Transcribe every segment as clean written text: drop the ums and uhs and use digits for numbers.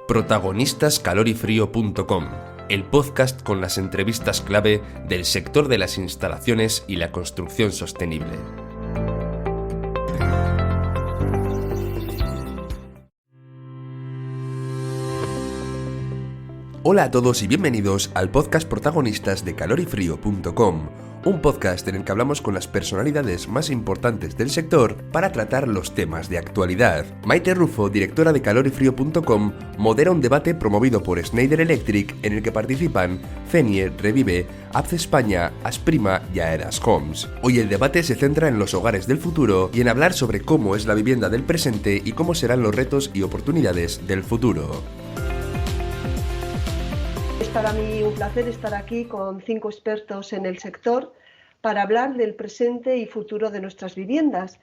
Protagonistascalorifrio.com, el podcast con las entrevistas clave del sector de las instalaciones y la construcción sostenible. Hola a todos y bienvenidos al podcast Protagonistas de Calorifrio.com, un podcast en el que hablamos con las personalidades más importantes del sector para tratar los temas de actualidad. Maite Rufo, directora de Calorifrio.com, modera un debate promovido por Schneider Electric en el que participan Fenier, Revive, APCE España, Asprima y Aedas Homes. Hoy el debate se centra en los hogares del futuro y en hablar sobre cómo es la vivienda del presente y cómo serán los retos y oportunidades del futuro. Es para mí un placer estar aquí con 5 expertos en el sector para hablar del presente y futuro de nuestras viviendas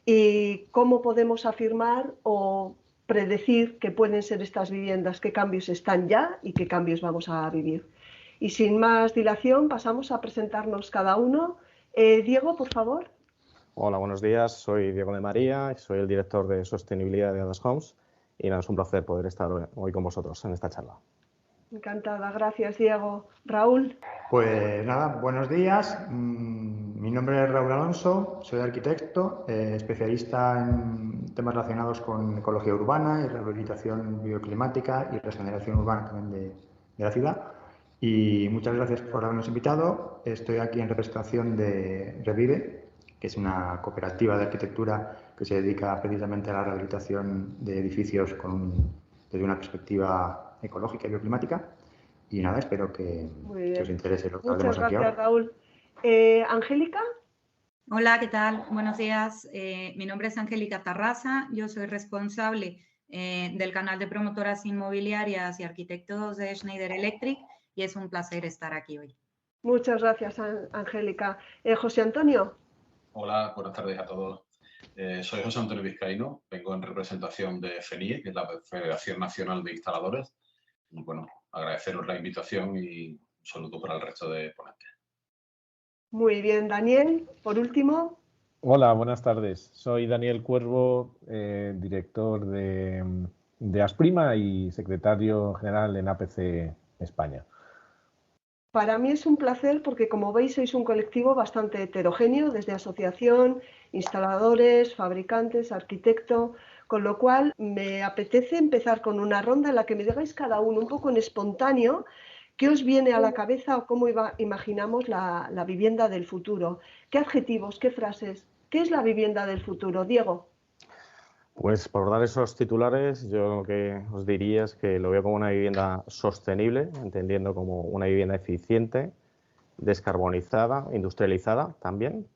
y cómo podemos afirmar o predecir qué pueden ser estas viviendas, qué cambios están ya y qué cambios vamos a vivir. Y sin más dilación pasamos a presentarnos cada uno. Diego, por favor. Hola, buenos días. Soy Diego de María, soy el director de sostenibilidad de Aedas Homes y nada, es un placer poder estar hoy con vosotros en esta charla. Encantada, gracias Diego. Raúl. Pues nada, buenos días. Mi nombre es Raúl Alonso, soy arquitecto, especialista en temas relacionados con ecología urbana y rehabilitación bioclimática y regeneración urbana también de la ciudad. Y muchas gracias por habernos invitado. Estoy aquí en representación de Revive, que es una cooperativa de arquitectura que se dedica precisamente a la rehabilitación de edificios desde una perspectiva ecológica y bioclimática. Y nada, espero que os interese lo que hablemos aquí ahora. Muchas gracias, Raúl. Angélica. Hola, ¿qué tal? Buenos días. Mi nombre es Angélica Tarrasa. Yo soy responsable del canal de promotoras inmobiliarias y arquitectos de Schneider Electric y es un placer estar aquí hoy. Muchas gracias, Angélica. José Antonio. Hola, buenas tardes a todos. Soy José Antonio Vizcaíno, vengo en representación de FENIE, que es la Federación Nacional de Instaladores. Y bueno, agradeceros la invitación y un saludo para el resto de ponentes. Muy bien, Daniel, por último. Hola, buenas tardes. Soy Daniel Cuervo, director de Asprima y secretario general en APCE España. Para mí es un placer porque, como veis, sois un colectivo bastante heterogéneo, desde asociación, instaladores, fabricantes, arquitecto, con lo cual me apetece empezar con una ronda en la que me digáis cada uno un poco en espontáneo qué os viene a la cabeza o cómo imaginamos la vivienda del futuro. ¿Qué adjetivos, qué frases? ¿Qué es la vivienda del futuro? Diego. Pues por dar esos titulares, yo lo que os diría es que lo veo como una vivienda sostenible, entendiendo como una vivienda eficiente, descarbonizada, industrializada también,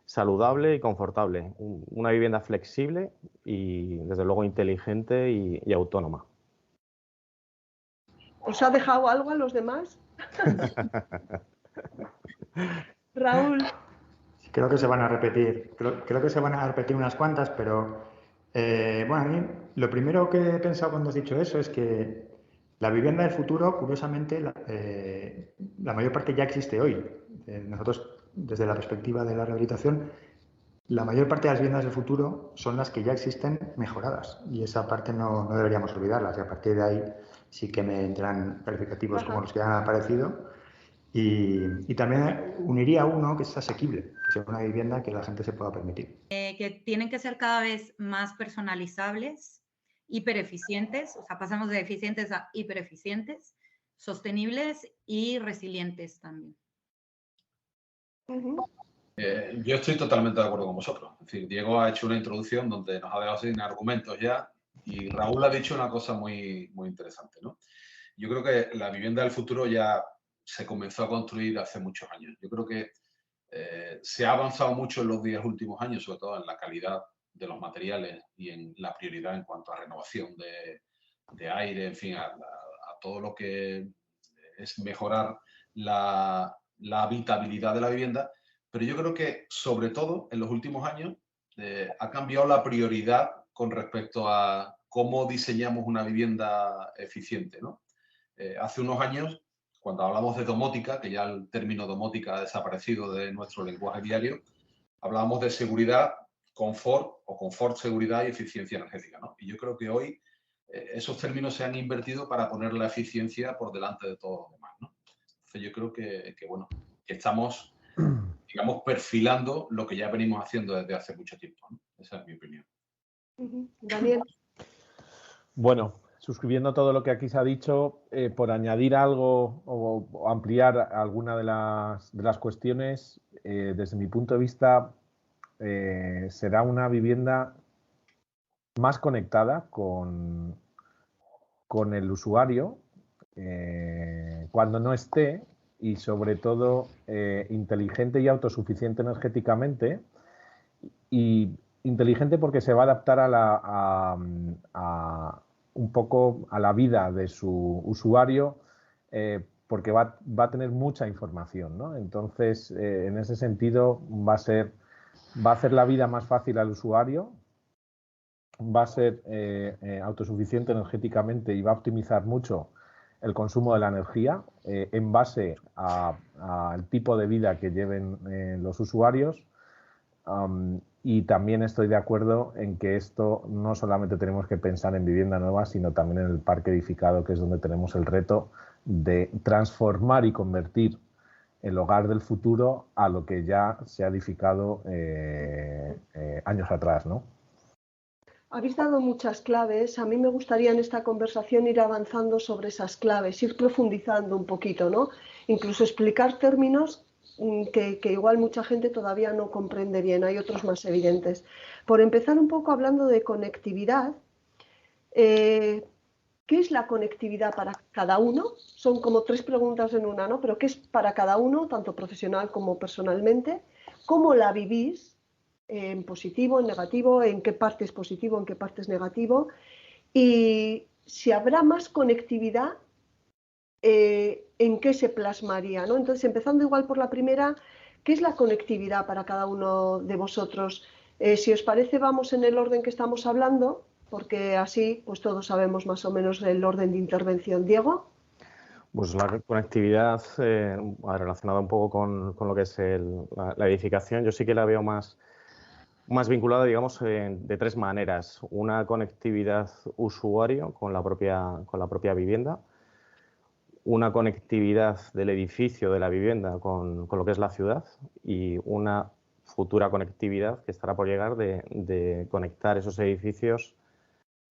saludable y confortable. Una vivienda flexible y, desde luego, inteligente y autónoma. ¿Os ha dejado algo a los demás? Raúl. Creo que se van a repetir. Creo que se van a repetir unas cuantas, pero bueno, a mí lo primero que he pensado cuando has dicho eso es que la vivienda del futuro, curiosamente, la mayor parte ya existe hoy. Nosotros, desde la perspectiva de la rehabilitación, la mayor parte de las viviendas del futuro son las que ya existen mejoradas y esa parte no deberíamos olvidarlas y a partir de ahí sí que me entran calificativos como los que han aparecido y también uniría uno que es asequible, que sea una vivienda que la gente se pueda permitir. Que tienen que ser cada vez más personalizables, hipereficientes, o sea, pasamos de eficientes a hipereficientes, sostenibles y resilientes también. Yo estoy totalmente de acuerdo con vosotros. Es decir, Diego ha hecho una introducción donde nos ha dejado sin argumentos ya y Raúl ha dicho una cosa muy, muy interesante, ¿no? Yo creo que la vivienda del futuro ya se comenzó a construir hace muchos años. Yo creo que se ha avanzado mucho en los 10 últimos años, sobre todo en la calidad de los materiales y en la prioridad en cuanto a renovación de aire, en fin, a todo lo que es mejorar la habitabilidad de la vivienda. Pero yo creo que, sobre todo, en los últimos años ha cambiado la prioridad con respecto a cómo diseñamos una vivienda eficiente, ¿no? Hace unos años, cuando hablamos de domótica, que ya el término domótica ha desaparecido de nuestro lenguaje diario, hablábamos de seguridad, confort, seguridad y eficiencia energética, ¿no? Y yo creo que hoy esos términos se han invertido para poner la eficiencia por delante de todo lo demás, ¿no? Entonces yo creo que estamos, digamos, perfilando lo que ya venimos haciendo desde hace mucho tiempo, ¿no? Esa es mi opinión. Daniel. Bueno, suscribiendo todo lo que aquí se ha dicho, por añadir algo o ampliar alguna de las cuestiones, desde mi punto de vista, será una vivienda más conectada con el usuario cuando no esté, y sobre todo inteligente y autosuficiente energéticamente, y inteligente porque se va a adaptar un poco a la vida de su usuario, porque va a tener mucha información, ¿no? Entonces, en ese sentido, va a hacer la vida más fácil al usuario, va a ser autosuficiente energéticamente y va a optimizar mucho el consumo de la energía en base al tipo de vida que lleven los usuarios. Y también estoy de acuerdo en que esto no solamente tenemos que pensar en vivienda nueva, sino también en el parque edificado, que es donde tenemos el reto de transformar y convertir el hogar del futuro a lo que ya se ha edificado años atrás, ¿no? Habéis dado muchas claves. A mí me gustaría en esta conversación ir avanzando sobre esas claves, ir profundizando un poquito, ¿no? Incluso explicar términos que igual mucha gente todavía no comprende bien. Hay otros más evidentes. Por empezar un poco hablando de conectividad, ¿qué es la conectividad para cada uno? Son como 3 preguntas en una, ¿no? Pero ¿qué es para cada uno, tanto profesional como personalmente? ¿Cómo la vivís? En positivo, en negativo, en qué parte es positivo, en qué parte es negativo, y si habrá más conectividad, en qué se plasmaría, ¿no? Entonces, empezando igual por la primera, ¿qué es la conectividad para cada uno de vosotros? Si os parece, vamos en el orden que estamos hablando, porque así pues todos sabemos más o menos el orden de intervención. Diego. Pues la conectividad relacionada un poco con lo que es la edificación, yo sí que la veo más vinculada, digamos, de 3 maneras. Una conectividad usuario con la propia vivienda, una conectividad del edificio de la vivienda con lo que es la ciudad, y una futura conectividad que estará por llegar de conectar esos edificios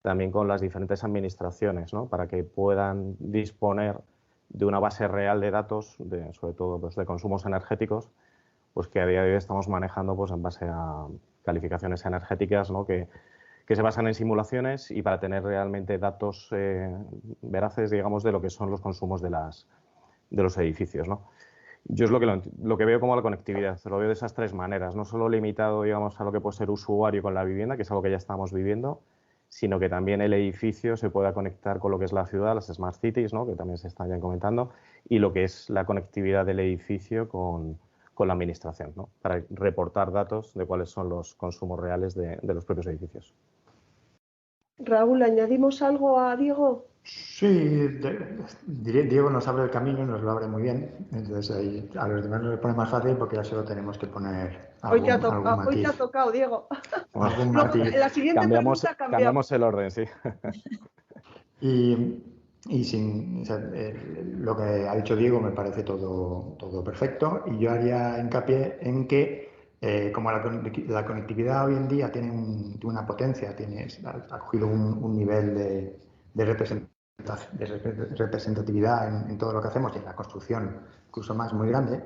también con las diferentes administraciones, ¿no? Para que puedan disponer de una base real de datos, sobre todo pues, de consumos energéticos, pues que a día de hoy estamos manejando pues, en base a calificaciones energéticas, ¿no? que se basan en simulaciones, y para tener realmente datos veraces, digamos, de lo que son los consumos de los edificios, ¿no? Yo es lo que veo como la conectividad, lo veo de esas 3 maneras, no solo limitado, digamos, a lo que puede ser usuario con la vivienda, que es algo que ya estamos viviendo, sino que también el edificio se pueda conectar con lo que es la ciudad, las Smart Cities, ¿no? Que también se están ya comentando, y lo que es la conectividad del edificio con la administración, ¿no? Para reportar datos de cuáles son los consumos reales de los propios edificios. Raúl, ¿añadimos algo a Diego? Sí, Diego nos abre el camino, nos lo abre muy bien. Entonces ahí a los demás nos lo pone más fácil porque ya solo tenemos que poner algún matiz. Hoy te ha tocado, Diego. Algún matiz. La siguiente pregunta cambiamos el orden, sí. Y sin, o sea, lo que ha dicho Diego me parece todo perfecto, y yo haría hincapié en que como la conectividad hoy en día tiene una potencia, ha cogido un nivel de representatividad en todo lo que hacemos y en la construcción incluso más muy grande,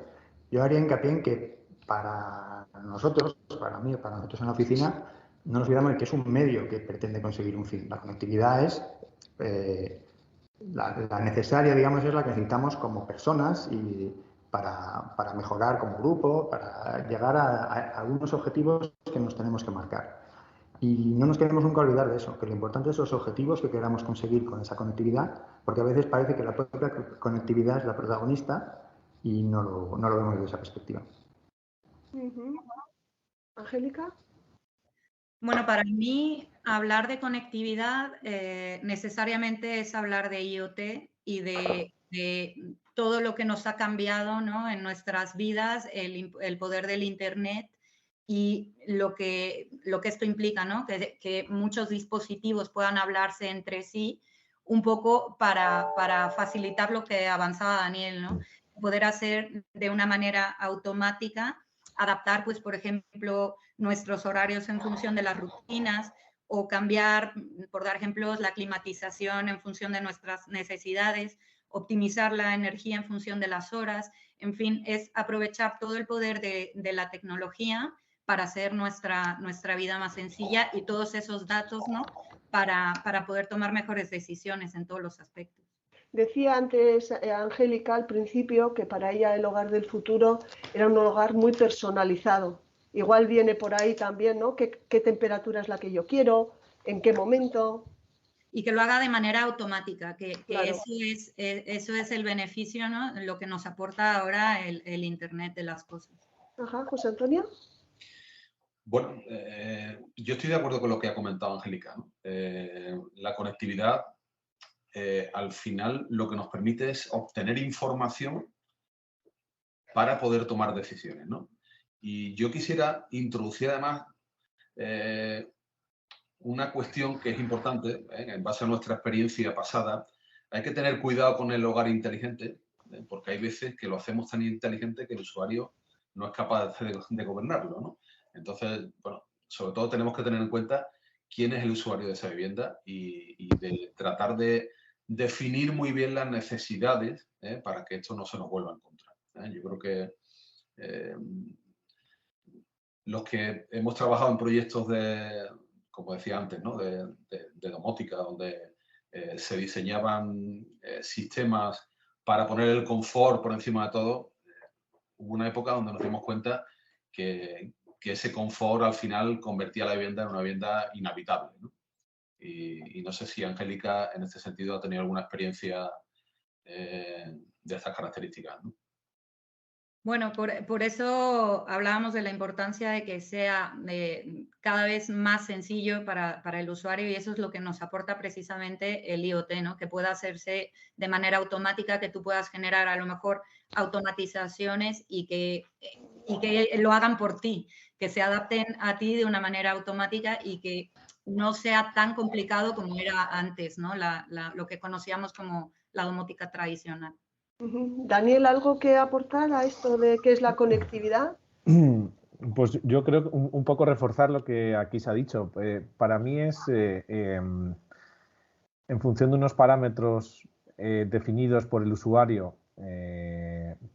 yo haría hincapié en que para nosotros, para mí o para nosotros en la oficina, no nos olvidamos de que es un medio que pretende conseguir un fin. La conectividad es la necesaria, digamos, es la que necesitamos como personas y para mejorar como grupo, para llegar a algunos objetivos que nos tenemos que marcar. Y no nos queremos nunca olvidar de eso, que lo importante es los objetivos que queramos conseguir con esa conectividad, porque a veces parece que la propia conectividad es la protagonista y no lo vemos desde esa perspectiva. Angélica. Bueno, para mí hablar de conectividad necesariamente es hablar de IoT y de todo lo que nos ha cambiado, ¿no? En nuestras vidas, el poder del Internet y lo que esto implica, ¿no? Que muchos dispositivos puedan hablarse entre sí, un poco para facilitar lo que avanzaba Daniel, ¿no? Poder hacer de una manera automática, adaptar, pues, por ejemplo, nuestros horarios en función de las rutinas, o cambiar, por dar ejemplos, la climatización en función de nuestras necesidades, optimizar la energía en función de las horas, en fin, es aprovechar todo el poder de la tecnología para hacer nuestra vida más sencilla, y todos esos datos, ¿no? Para poder tomar mejores decisiones en todos los aspectos. Decía antes Angélica al principio que para ella el hogar del futuro era un hogar muy personalizado. Igual viene por ahí también, ¿no? ¿Qué temperatura es la que yo quiero? ¿En qué momento? Y que lo haga de manera automática, que Claro. eso es el beneficio, ¿no? Lo que nos aporta ahora el Internet de las cosas. Ajá, José Antonio. Bueno, yo estoy de acuerdo con lo que ha comentado Angélica, ¿no? La conectividad, al final, lo que nos permite es obtener información para poder tomar decisiones, ¿no? Y yo quisiera introducir además una cuestión que es importante, en base a nuestra experiencia pasada. Hay que tener cuidado con el hogar inteligente, porque hay veces que lo hacemos tan inteligente que el usuario no es capaz de gobernarlo, ¿no? Entonces, bueno, sobre todo tenemos que tener en cuenta quién es el usuario de esa vivienda y de tratar de definir muy bien las necesidades para que esto no se nos vuelva en contra. Yo creo que los que hemos trabajado en proyectos como decía antes, ¿no? de domótica, donde se diseñaban sistemas para poner el confort por encima de todo, hubo una época donde nos dimos cuenta que ese confort al final convertía la vivienda en una vivienda inhabitable, ¿no? Y no sé si Angélica en este sentido ha tenido alguna experiencia de estas características, ¿no? Bueno, por eso hablábamos de la importancia de que sea cada vez más sencillo para el usuario, y eso es lo que nos aporta precisamente el IoT, ¿no? Que pueda hacerse de manera automática, que tú puedas generar a lo mejor automatizaciones y que lo hagan por ti, que se adapten a ti de una manera automática y que no sea tan complicado como era antes, ¿no? Lo que conocíamos como la domótica tradicional. Daniel, ¿algo que aportar a esto de qué es la conectividad? Pues yo creo que un poco reforzar lo que aquí se ha dicho. Para mí es, en función de unos parámetros definidos por el usuario,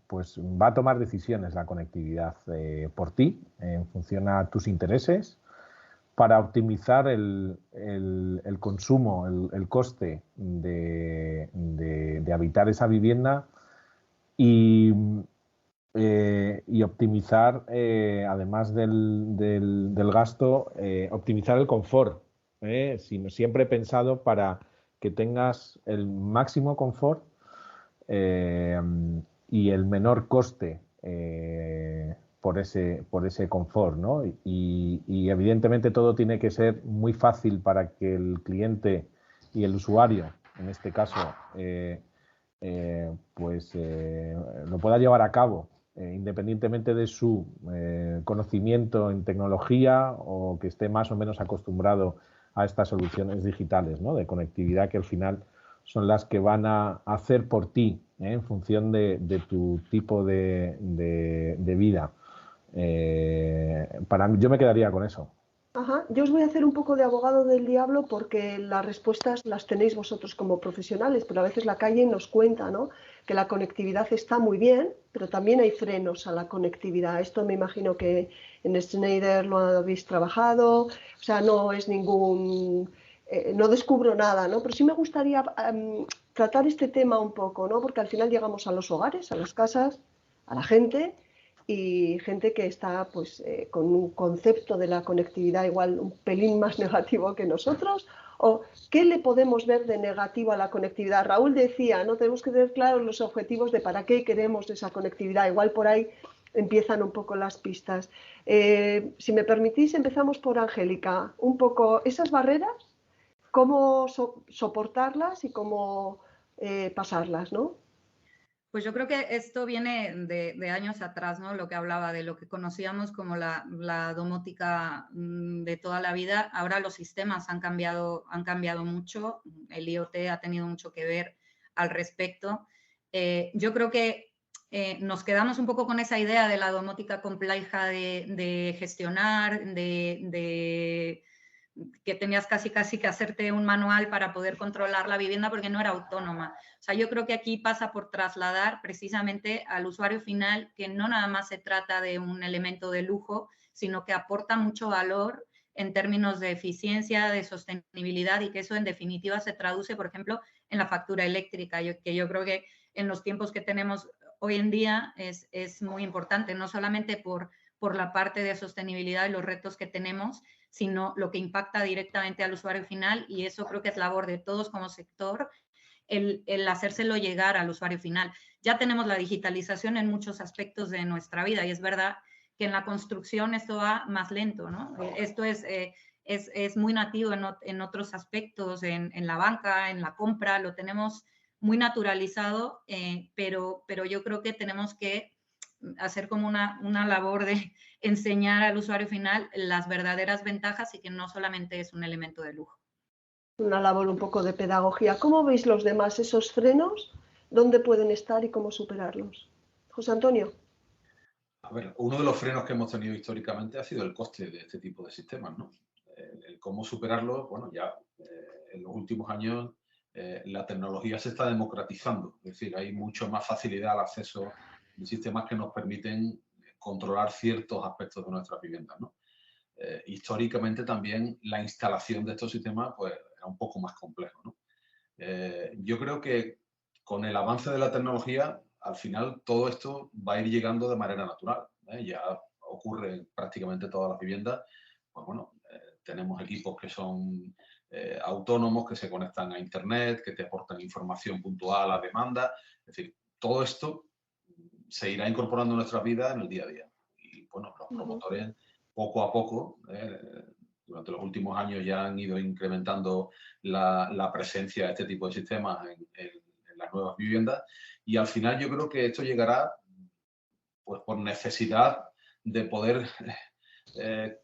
pues va a tomar decisiones la conectividad por ti, en función a tus intereses, para optimizar el consumo, el coste de habitar esa vivienda y optimizar, además del gasto, optimizar el confort. Siempre he pensado para que tengas el máximo confort y el menor coste por ese confort, ¿no? Y evidentemente todo tiene que ser muy fácil para que el cliente y el usuario, en este caso, lo pueda llevar a cabo, independientemente de su conocimiento en tecnología o que esté más o menos acostumbrado a estas soluciones digitales, ¿no? De conectividad, que al final son las que van a hacer por ti, en función de tu tipo de vida. Yo me quedaría con eso. Ajá. Yo os voy a hacer un poco de abogado del diablo porque las respuestas las tenéis vosotros como profesionales, pero a veces la calle nos cuenta, ¿no? Que la conectividad está muy bien, pero también hay frenos a la conectividad. Esto me imagino que en Schneider lo habéis trabajado, o sea, no es ningún... no descubro nada, ¿no? Pero sí me gustaría tratar este tema un poco, ¿no? Porque al final llegamos a los hogares, a las casas, a la gente, y gente que está pues, con un concepto de la conectividad igual un pelín más negativo que nosotros. ¿O qué le podemos ver de negativo a la conectividad? Raúl decía, no tenemos que tener claros los objetivos de para qué queremos esa conectividad. Igual por ahí empiezan un poco las pistas. Si me permitís, empezamos por Angélica. Un poco esas barreras, cómo soportarlas y cómo pasarlas, ¿no? Pues yo creo que esto viene de años atrás, ¿no? Lo que hablaba de lo que conocíamos como la domótica de toda la vida. Ahora los sistemas han cambiado mucho. El IoT ha tenido mucho que ver al respecto. Yo creo que nos quedamos un poco con esa idea de la domótica compleja de gestionar, que tenías casi que hacerte un manual para poder controlar la vivienda porque no era autónoma. O sea, yo creo que aquí pasa por trasladar precisamente al usuario final que no nada más se trata de un elemento de lujo, sino que aporta mucho valor en términos de eficiencia, de sostenibilidad y que eso en definitiva se traduce, por ejemplo, en la factura eléctrica, que yo creo que en los tiempos que tenemos hoy en día es muy importante, no solamente por la parte de sostenibilidad y los retos que tenemos, sino lo que impacta directamente al usuario final, y eso creo que es labor de todos como sector, el hacérselo llegar al usuario final. Ya tenemos la digitalización en muchos aspectos de nuestra vida y es verdad que en la construcción esto va más lento, ¿no? Esto es muy nativo en otros aspectos, en la banca, en la compra, lo tenemos muy naturalizado, pero yo creo que tenemos que hacer como una labor de enseñar al usuario final las verdaderas ventajas y que no solamente es un elemento de lujo. Una labor un poco de pedagogía. ¿Cómo veis los demás esos frenos? ¿Dónde pueden estar y cómo superarlos? José Antonio. A ver, uno de los frenos que hemos tenido históricamente ha sido el coste de este tipo de sistemas, ¿no? El cómo superarlo, bueno, ya en los últimos años la tecnología se está democratizando, es decir, hay mucho más facilidad al acceso de sistemas que nos permiten controlar ciertos aspectos de nuestras viviendas, ¿no? Históricamente también la instalación de estos sistemas pues, era un poco más complejo, ¿no? Yo creo que con el avance de la tecnología, al final todo esto va a ir llegando de manera natural, ¿eh? Ya ocurre en prácticamente todas las viviendas. Pues bueno, tenemos equipos que son autónomos, que se conectan a Internet, que te aportan información puntual a demanda. Es decir, todo esto se irá incorporando en nuestras vidas en el día a día. Y bueno, los promotores poco a poco, durante los últimos años ya han ido incrementando la presencia de este tipo de sistemas en las nuevas viviendas y al final yo creo que esto llegará pues por necesidad de poder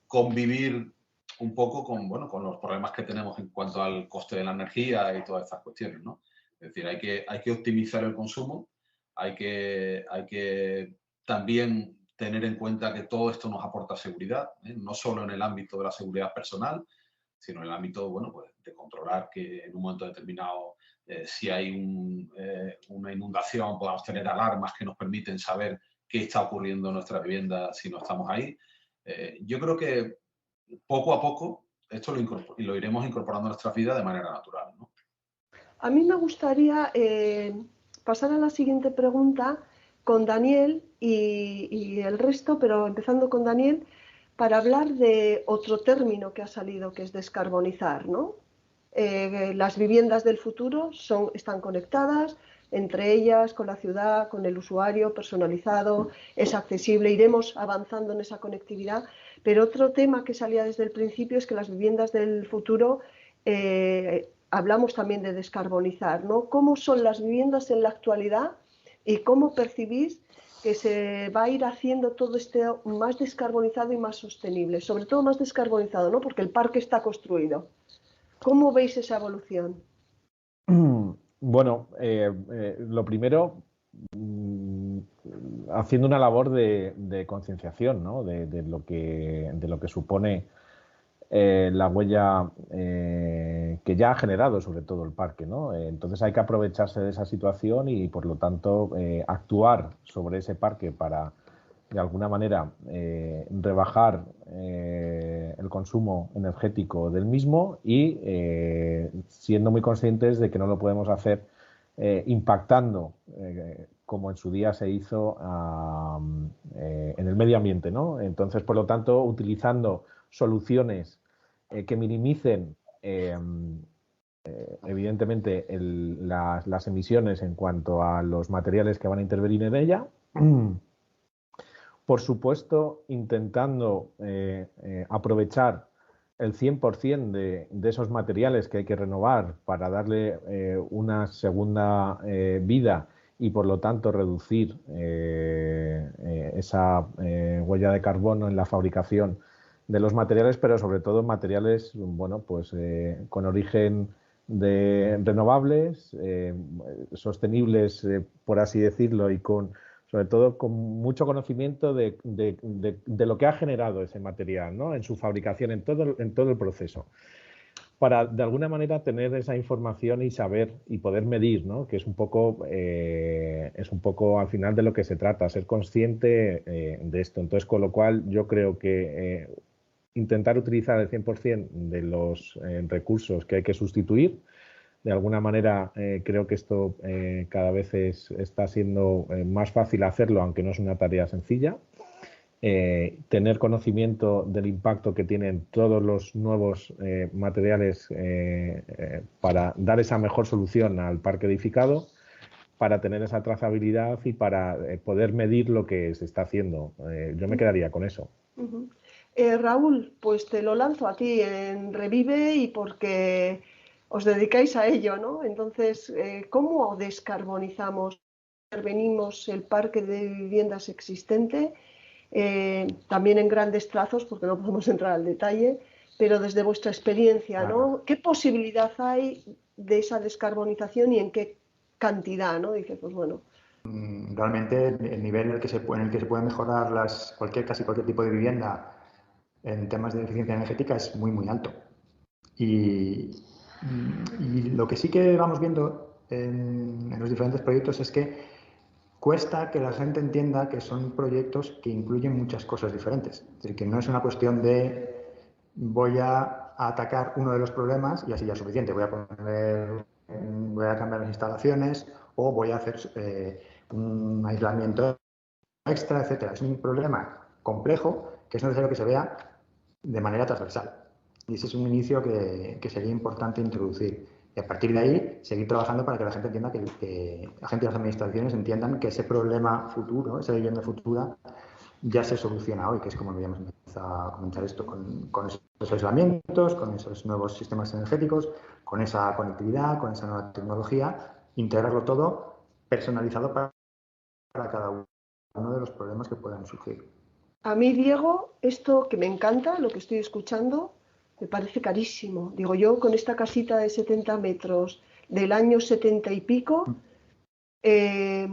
convivir un poco con, bueno, con los problemas que tenemos en cuanto al coste de la energía y todas estas cuestiones, ¿no? Es decir, hay que optimizar el consumo, hay que también tener en cuenta que todo esto nos aporta seguridad, no solo en el ámbito de la seguridad personal, sino en el ámbito, bueno, pues, de controlar que en un momento determinado, si hay una inundación, podamos tener alarmas que nos permiten saber qué está ocurriendo en nuestra vivienda si no estamos ahí. Yo creo que poco a poco esto lo iremos incorporando a nuestra vida de manera natural, ¿no? A mí me gustaría pasar a la siguiente pregunta con Daniel y el resto, pero empezando con Daniel, para hablar de otro término que ha salido, que es descarbonizar, ¿no? Las viviendas del futuro están conectadas entre ellas, con la ciudad, con el usuario, personalizado, es accesible, iremos avanzando en esa conectividad. Pero otro tema que salía desde el principio es que las viviendas del futuro, hablamos también de descarbonizar, ¿no? ¿Cómo son las viviendas en la actualidad y cómo percibís que se va a ir haciendo todo esto más descarbonizado y más sostenible? Sobre todo más descarbonizado, ¿no? Porque el parque está construido. ¿Cómo veis esa evolución? Bueno, lo primero, haciendo una labor de concienciación, ¿no? de lo que supone la huella que ya ha generado sobre todo el parque, ¿no? Entonces hay que aprovecharse de esa situación y por lo tanto actuar sobre ese parque para de alguna manera rebajar el consumo energético del mismo y siendo muy conscientes de que no lo podemos hacer impactando como en su día se hizo en el medio ambiente, ¿no? Entonces, por lo tanto, utilizando soluciones que minimicen evidentemente las emisiones en cuanto a los materiales que van a intervenir en ella. Por supuesto, intentando aprovechar el 100% de esos materiales que hay que renovar para darle una segunda vida y por lo tanto reducir esa huella de carbono en la fabricación de los materiales, pero sobre todo en materiales, bueno, pues con origen de renovables, sostenibles, por así decirlo, y sobre todo con mucho conocimiento de lo que ha generado ese material, ¿no? En su fabricación, en todo el proceso, para de alguna manera tener esa información y saber y poder medir, ¿no? Que es un poco al final de lo que se trata, ser consciente de esto. Entonces, con lo cual yo creo que intentar utilizar el 100% de los recursos que hay que sustituir. De alguna manera creo que esto cada vez está siendo más fácil hacerlo, aunque no es una tarea sencilla. Tener conocimiento del impacto que tienen todos los nuevos materiales para dar esa mejor solución al parque edificado, para tener esa trazabilidad y para poder medir lo que se está haciendo. Yo me quedaría con eso. Uh-huh. Raúl, pues te lo lanzo a ti en Revive y porque os dedicáis a ello, ¿no? Entonces, ¿cómo descarbonizamos, intervenimos el parque de viviendas existente? También en grandes trazos, porque no podemos entrar al detalle, pero desde vuestra experiencia, ¿no? ¿Qué posibilidad hay de esa descarbonización y en qué cantidad, ¿no? Dice, pues bueno. Realmente el nivel en el que se puede mejorar casi cualquier tipo de vivienda en temas de eficiencia energética es muy, muy alto. Y lo que sí que vamos viendo en los diferentes proyectos es que cuesta que la gente entienda que son proyectos que incluyen muchas cosas diferentes. Es decir, que no es una cuestión de voy a atacar uno de los problemas y así ya es suficiente. Voy a cambiar las instalaciones o voy a hacer un aislamiento extra, etcétera. Es un problema complejo que es necesario que se vea de manera transversal. Y ese es un inicio que sería importante introducir. Y a partir de ahí, seguir trabajando para que la gente entienda que la gente y las administraciones entiendan que ese problema futuro, esa vivienda futura, ya se soluciona hoy, que es como habíamos empezado a comentar esto, con esos aislamientos, con esos nuevos sistemas energéticos, con esa conectividad, con esa nueva tecnología, integrarlo todo personalizado para cada uno de los problemas que puedan surgir. A mí, Diego, esto que me encanta, lo que estoy escuchando, me parece carísimo. Digo, yo con esta casita de 70 metros del año 70 y pico, esta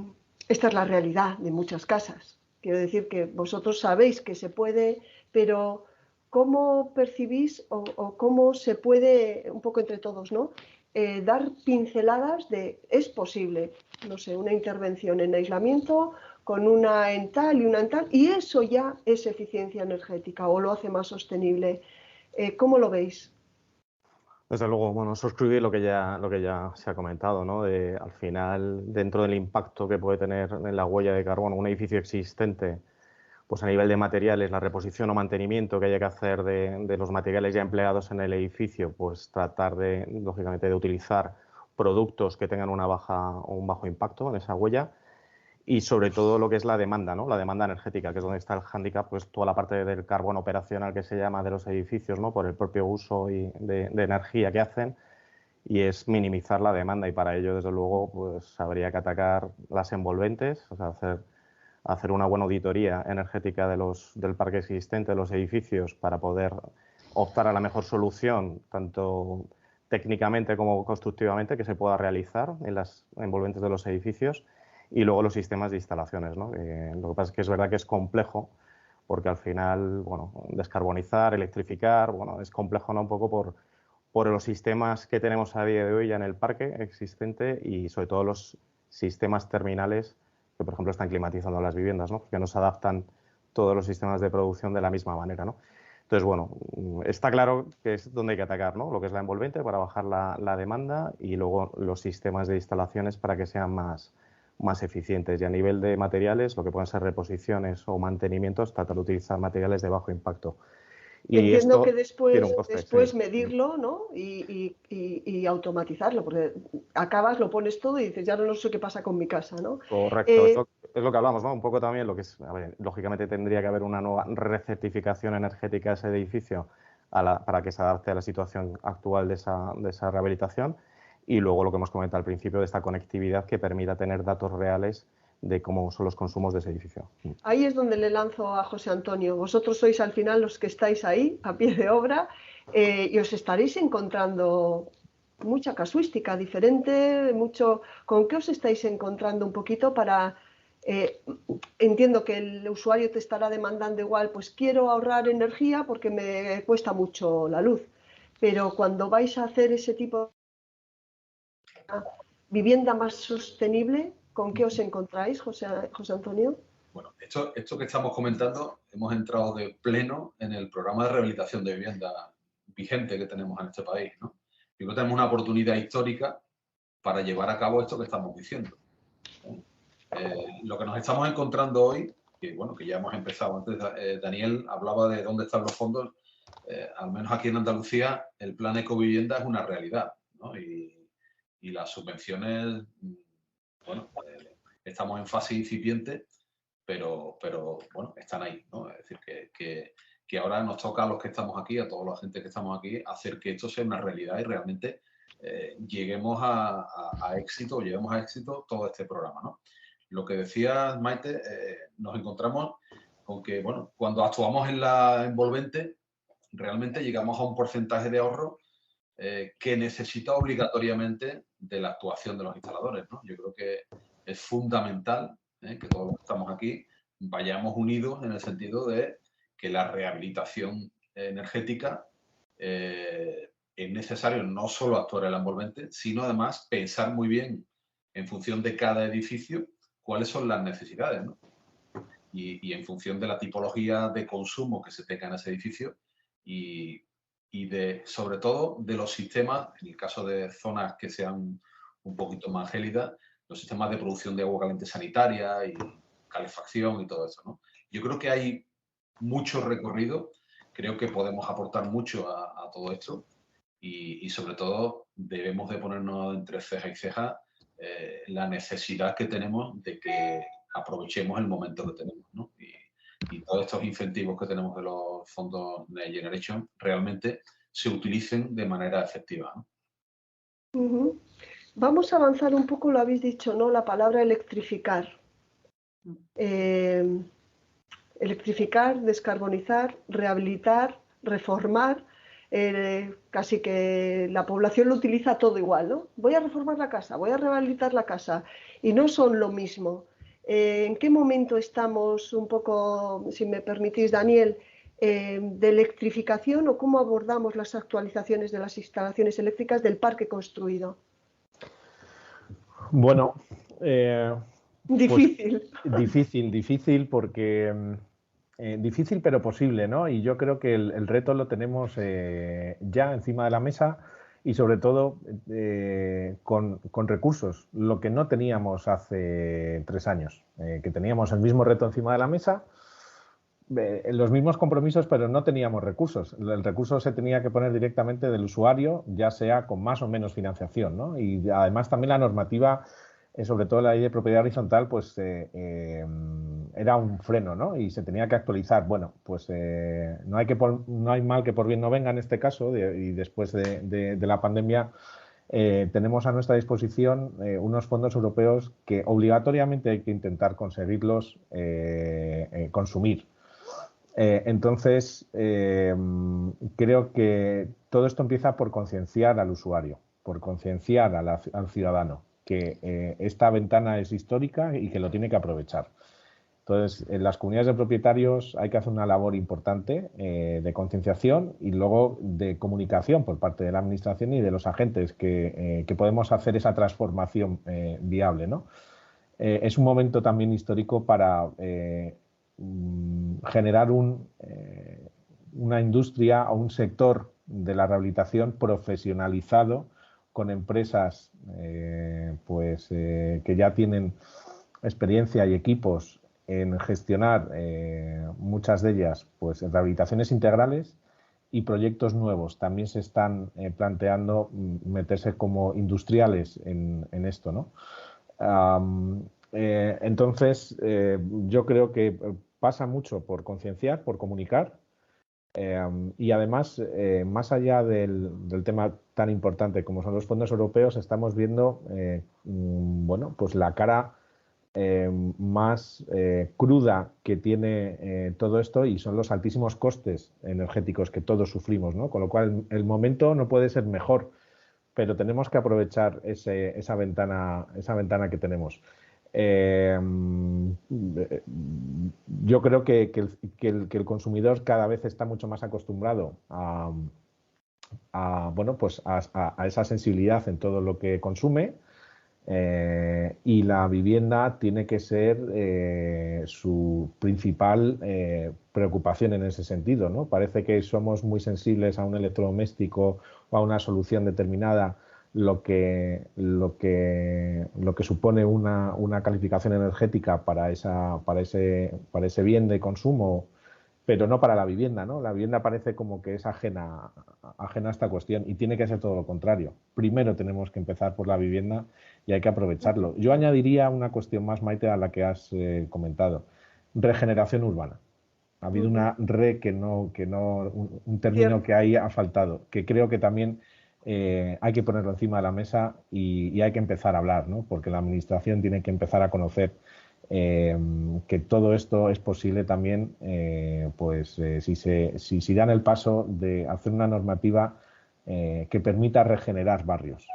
es la realidad de muchas casas. Quiero decir que vosotros sabéis que se puede, pero ¿cómo percibís o cómo se puede, un poco entre todos, ¿no? Dar pinceladas de, es posible, no sé, una intervención en aislamiento con una en tal y una en tal, y eso ya es eficiencia energética o lo hace más sostenible. ¿Cómo lo veis? Desde luego, bueno, suscribir lo que ya se ha comentado, ¿no? Al final, dentro del impacto que puede tener en la huella de carbono un edificio existente, pues a nivel de materiales, la reposición o mantenimiento que haya que hacer de los materiales ya empleados en el edificio, pues tratar lógicamente, de utilizar productos que tengan un bajo impacto en esa huella. Y sobre todo lo que es la demanda, ¿no? La demanda energética, que es donde está el hándicap, pues toda la parte del carbón operacional que se llama de los edificios, ¿no? Por el propio uso de energía que hacen, y es minimizar la demanda, y para ello, desde luego, pues habría que atacar las envolventes, o sea, hacer una buena auditoría energética del parque existente, de los edificios, para poder optar a la mejor solución, tanto técnicamente como constructivamente, que se pueda realizar en las envolventes de los edificios. Y luego los sistemas de instalaciones, ¿no? Lo que pasa es que es verdad que es complejo, porque al final, bueno, descarbonizar, electrificar, bueno, es complejo, ¿no? Un poco por los sistemas que tenemos a día de hoy ya en el parque existente, y sobre todo los sistemas terminales que, por ejemplo, están climatizando las viviendas, ¿no? Porque no se adaptan todos los sistemas de producción de la misma manera, ¿no? Entonces, bueno, está claro que es donde hay que atacar, ¿no? Lo que es la envolvente para bajar la demanda, y luego los sistemas de instalaciones para que sean más eficientes. Y a nivel de materiales, lo que pueden ser reposiciones o mantenimientos, tratar de utilizar materiales de bajo impacto. Y entiendo esto que después, tiene un coste, después sí. medirlo, ¿no? Y automatizarlo, porque acabas, lo pones todo y dices, ya no sé qué pasa con mi casa, ¿no? Correcto, es lo que hablamos, ¿no? Un poco también lo que es, a ver, lógicamente tendría que haber una nueva recertificación energética a ese edificio para que se adapte a la situación actual de esa rehabilitación. y luego lo que hemos comentado al principio de esta conectividad que permita tener datos reales de cómo son los consumos de ese edificio. Ahí es donde le lanzo a José Antonio. Vosotros sois al final los que estáis ahí, a pie de obra, y os estaréis encontrando mucha casuística diferente, mucho. ¿Con qué os estáis encontrando un poquito para... entiendo que el usuario te estará demandando igual, pues quiero ahorrar energía porque me cuesta mucho la luz, pero cuando vais a hacer ese tipo de vivienda más sostenible, ¿con qué os encontráis, José Antonio? Bueno, esto que estamos comentando, hemos entrado de pleno en el programa de rehabilitación de vivienda vigente que tenemos en este país, ¿no? Yo creo que tenemos una oportunidad histórica para llevar a cabo esto que estamos diciendo. Lo que nos estamos encontrando hoy, que bueno, que ya hemos empezado antes, Daniel hablaba de dónde están los fondos, al menos aquí en Andalucía, el plan Ecovivienda es una realidad, ¿no? Y las subvenciones, bueno, estamos en fase incipiente, pero bueno, están ahí, ¿no? Es decir, que ahora nos toca a los que estamos aquí, a toda la gente que estamos aquí, hacer que esto sea una realidad y realmente lleguemos a éxito, llevemos a éxito todo este programa, ¿no? Lo que decía Maite, nos encontramos con que, bueno, cuando actuamos en la envolvente, realmente llegamos a un porcentaje de ahorro que necesita obligatoriamente de la actuación de los instaladores, ¿no? Yo creo que es fundamental que todos los que estamos aquí vayamos unidos en el sentido de que la rehabilitación energética es necesario no solo actuar en la envolvente, sino además pensar muy bien en función de cada edificio cuáles son las necesidades, ¿no? Y en función de la tipología de consumo que se tenga en ese edificio y sobre todo de los sistemas, en el caso de zonas que sean un poquito más gélidas, los sistemas de producción de agua caliente sanitaria y calefacción y todo eso, ¿no? Yo creo que hay mucho recorrido, creo que podemos aportar mucho a todo esto y sobre todo debemos de ponernos entre ceja y ceja la necesidad que tenemos de que aprovechemos el momento que tenemos, ¿no? Y todos estos incentivos que tenemos de los fondos Next Generation realmente se utilicen de manera efectiva, ¿no? Vamos a avanzar un poco, lo habéis dicho, ¿no? La palabra electrificar. Electrificar, descarbonizar, rehabilitar, reformar. Casi que la población lo utiliza todo igual, ¿no? Voy a reformar la casa, voy a rehabilitar la casa, y no son lo mismo. ¿En qué momento estamos un poco, si me permitís, Daniel, de electrificación o cómo abordamos las actualizaciones de las instalaciones eléctricas del parque construido? Bueno, difícil. Pues, difícil porque... difícil pero posible, ¿no? Y yo creo que el reto lo tenemos ya encima de la mesa y sobre todo con recursos, lo que no teníamos hace 3 años, que teníamos el mismo reto encima de la mesa, los mismos compromisos, pero no teníamos recursos. El recurso se tenía que poner directamente del usuario, ya sea con más o menos financiación, ¿no? Y además también la normativa, sobre todo la ley de propiedad horizontal, pues era un freno, ¿no? Y se tenía que actualizar. Bueno, pues no hay mal que por bien no venga en este caso, y después de la pandemia tenemos a nuestra disposición unos fondos europeos que obligatoriamente hay que intentar conseguirlos consumir. Entonces, creo que todo esto empieza por concienciar al usuario, por concienciar al ciudadano que esta ventana es histórica y que lo tiene que aprovechar. Entonces, en las comunidades de propietarios hay que hacer una labor importante de concienciación y luego de comunicación por parte de la administración y de los agentes que podemos hacer esa transformación viable, ¿no? Es un momento también histórico para generar una industria o un sector de la rehabilitación profesionalizado con empresas que ya tienen experiencia y equipos en gestionar muchas de ellas pues rehabilitaciones integrales y proyectos nuevos. También se están planteando meterse como industriales en esto, ¿no? Entonces, yo creo que pasa mucho por concienciar, por comunicar Y además, más allá del tema tan importante como son los fondos europeos, estamos viendo bueno, pues la cara más cruda que tiene todo esto, y son los altísimos costes energéticos que todos sufrimos, ¿no? Con lo cual el momento no puede ser mejor, pero tenemos que aprovechar esa ventana que tenemos. Yo creo que el consumidor cada vez está mucho más acostumbrado bueno, pues a esa sensibilidad en todo lo que consume, y la vivienda tiene que ser su principal preocupación en ese sentido, ¿no? Parece que somos muy sensibles a un electrodoméstico o a una solución determinada, lo que supone una calificación energética para ese bien de consumo, pero no para la vivienda, ¿no? La vivienda parece como que es ajena a esta cuestión, y tiene que ser todo lo contrario. Primero tenemos que empezar por la vivienda y hay que aprovecharlo. Yo añadiría una cuestión más, Maite, a la que has comentado: regeneración urbana. Ha habido una un término que ahí ha faltado, que creo que también hay que ponerlo encima de la mesa y hay que empezar a hablar, ¿no? Porque la administración tiene que empezar a conocer que todo esto es posible también, si dan el paso de hacer una normativa que permita regenerar barrios,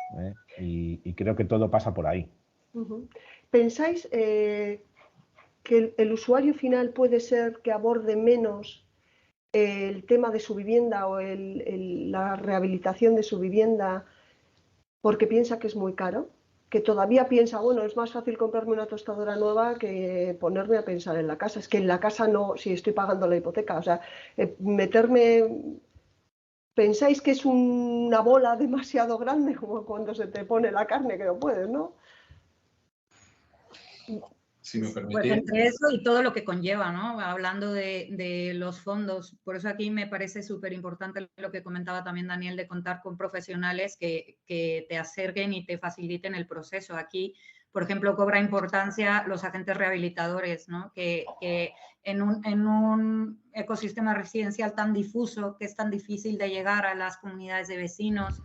y creo que todo pasa por ahí. ¿Pensáis que el usuario final puede ser que aborde menos el tema de su vivienda o la rehabilitación de su vivienda porque piensa que es muy caro? Que todavía piensa, bueno, es más fácil comprarme una tostadora nueva que ponerme a pensar en la casa. Es que en la casa no, si estoy pagando la hipoteca, o sea, ¿pensáis que es una bola demasiado grande, como cuando se te pone la carne que no puedes, ¿no? Si me permitís. Pues entre eso y todo lo que conlleva, ¿no? Hablando de los fondos, por eso aquí me parece súper importante lo que comentaba también Daniel, de contar con profesionales que te acerquen y te faciliten el proceso. Aquí, por ejemplo, cobra importancia los agentes rehabilitadores, ¿no? Que en un ecosistema residencial tan difuso, que es tan difícil de llegar a las comunidades de vecinos,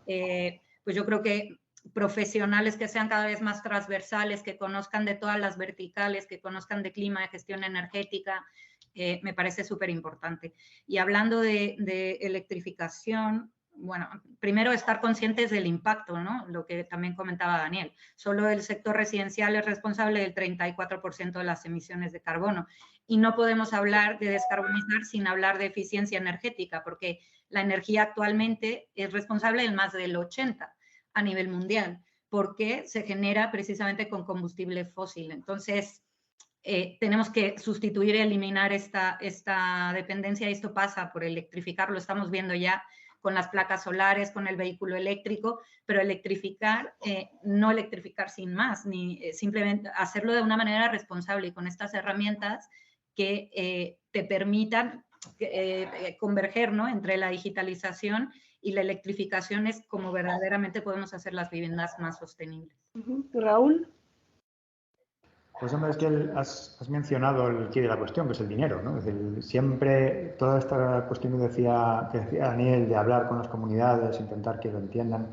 pues yo creo que profesionales que sean cada vez más transversales, que conozcan de todas las verticales, que conozcan de clima, de gestión energética, me parece súper importante. Y hablando de electrificación, bueno, primero estar conscientes del impacto, ¿no? Lo que también comentaba Daniel. Solo el sector residencial es responsable del 34% de las emisiones de carbono. Y no podemos hablar de descarbonizar sin hablar de eficiencia energética, porque la energía actualmente es responsable del más del 80% a nivel mundial, porque se genera precisamente con combustible fósil. Entonces, tenemos que sustituir y eliminar esta dependencia, y esto pasa por electrificar, lo estamos viendo ya con las placas solares, con el vehículo eléctrico, pero electrificar, no electrificar sin más, ni simplemente hacerlo de una manera responsable y con estas herramientas que te permitan converger, ¿no? Entre la digitalización y la electrificación, es como verdaderamente podemos hacer las viviendas más sostenibles. Raúl. Pues hombre, es que has mencionado el quid de la cuestión, que es el dinero, ¿no? Es decir, siempre toda esta cuestión que decía Daniel, de hablar con las comunidades, intentar que lo entiendan,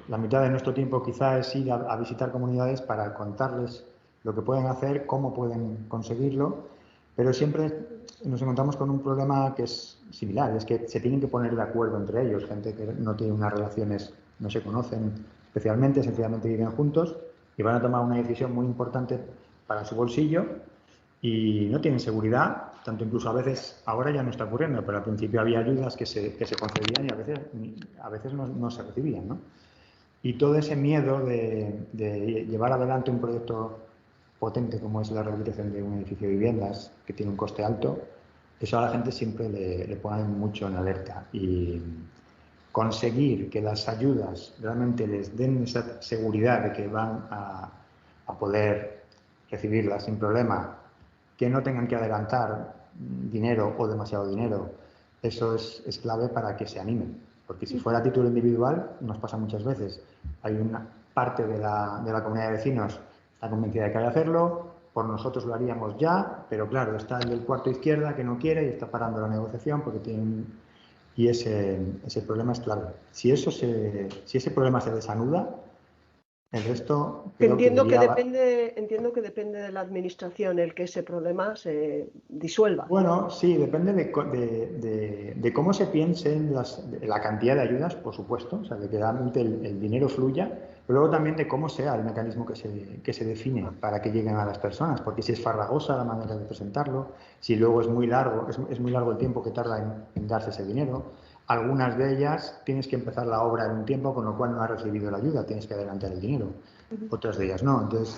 la mitad de nuestro tiempo quizá es ir a visitar comunidades para contarles lo que pueden hacer, cómo pueden conseguirlo, pero siempre nos encontramos con un problema que es similar, es que se tienen que poner de acuerdo entre ellos, gente que no tiene unas relaciones, no se conocen especialmente, sencillamente viven juntos y van a tomar una decisión muy importante para su bolsillo y no tienen seguridad, tanto incluso a veces, ahora ya no está ocurriendo, pero al principio había ayudas que se concedían y a veces no se recibían, ¿no? Y todo ese miedo de llevar adelante un proyecto potente como es la rehabilitación de un edificio de viviendas que tiene un coste alto, eso a la gente siempre le pone mucho en alerta. Y conseguir que las ayudas realmente les den esa seguridad de que van a poder recibirlas sin problema, que no tengan que adelantar dinero o demasiado dinero, eso es clave para que se animen. Porque si fuera a título individual, nos pasa muchas veces, hay una parte de la comunidad de vecinos está convencida de que hay que hacerlo, por nosotros lo haríamos ya, pero claro, está el del cuarto izquierda que no quiere y está parando la negociación porque tiene... Y ese problema es claro. Si ese problema se desanuda, el resto creo que entiendo que depende de la administración el que ese problema se disuelva. Bueno, sí, depende de cómo se piense en la cantidad de ayudas, por supuesto, o sea, de que realmente el dinero fluya, pero luego también de cómo sea el mecanismo que se define para que lleguen a las personas, porque si es farragosa la manera de presentarlo, si luego es muy largo, es muy largo el tiempo que tarda en darse ese dinero. Algunas de ellas tienes que empezar la obra en un tiempo, con lo cual no has recibido la ayuda, tienes que adelantar el dinero. Otras de ellas no. Entonces,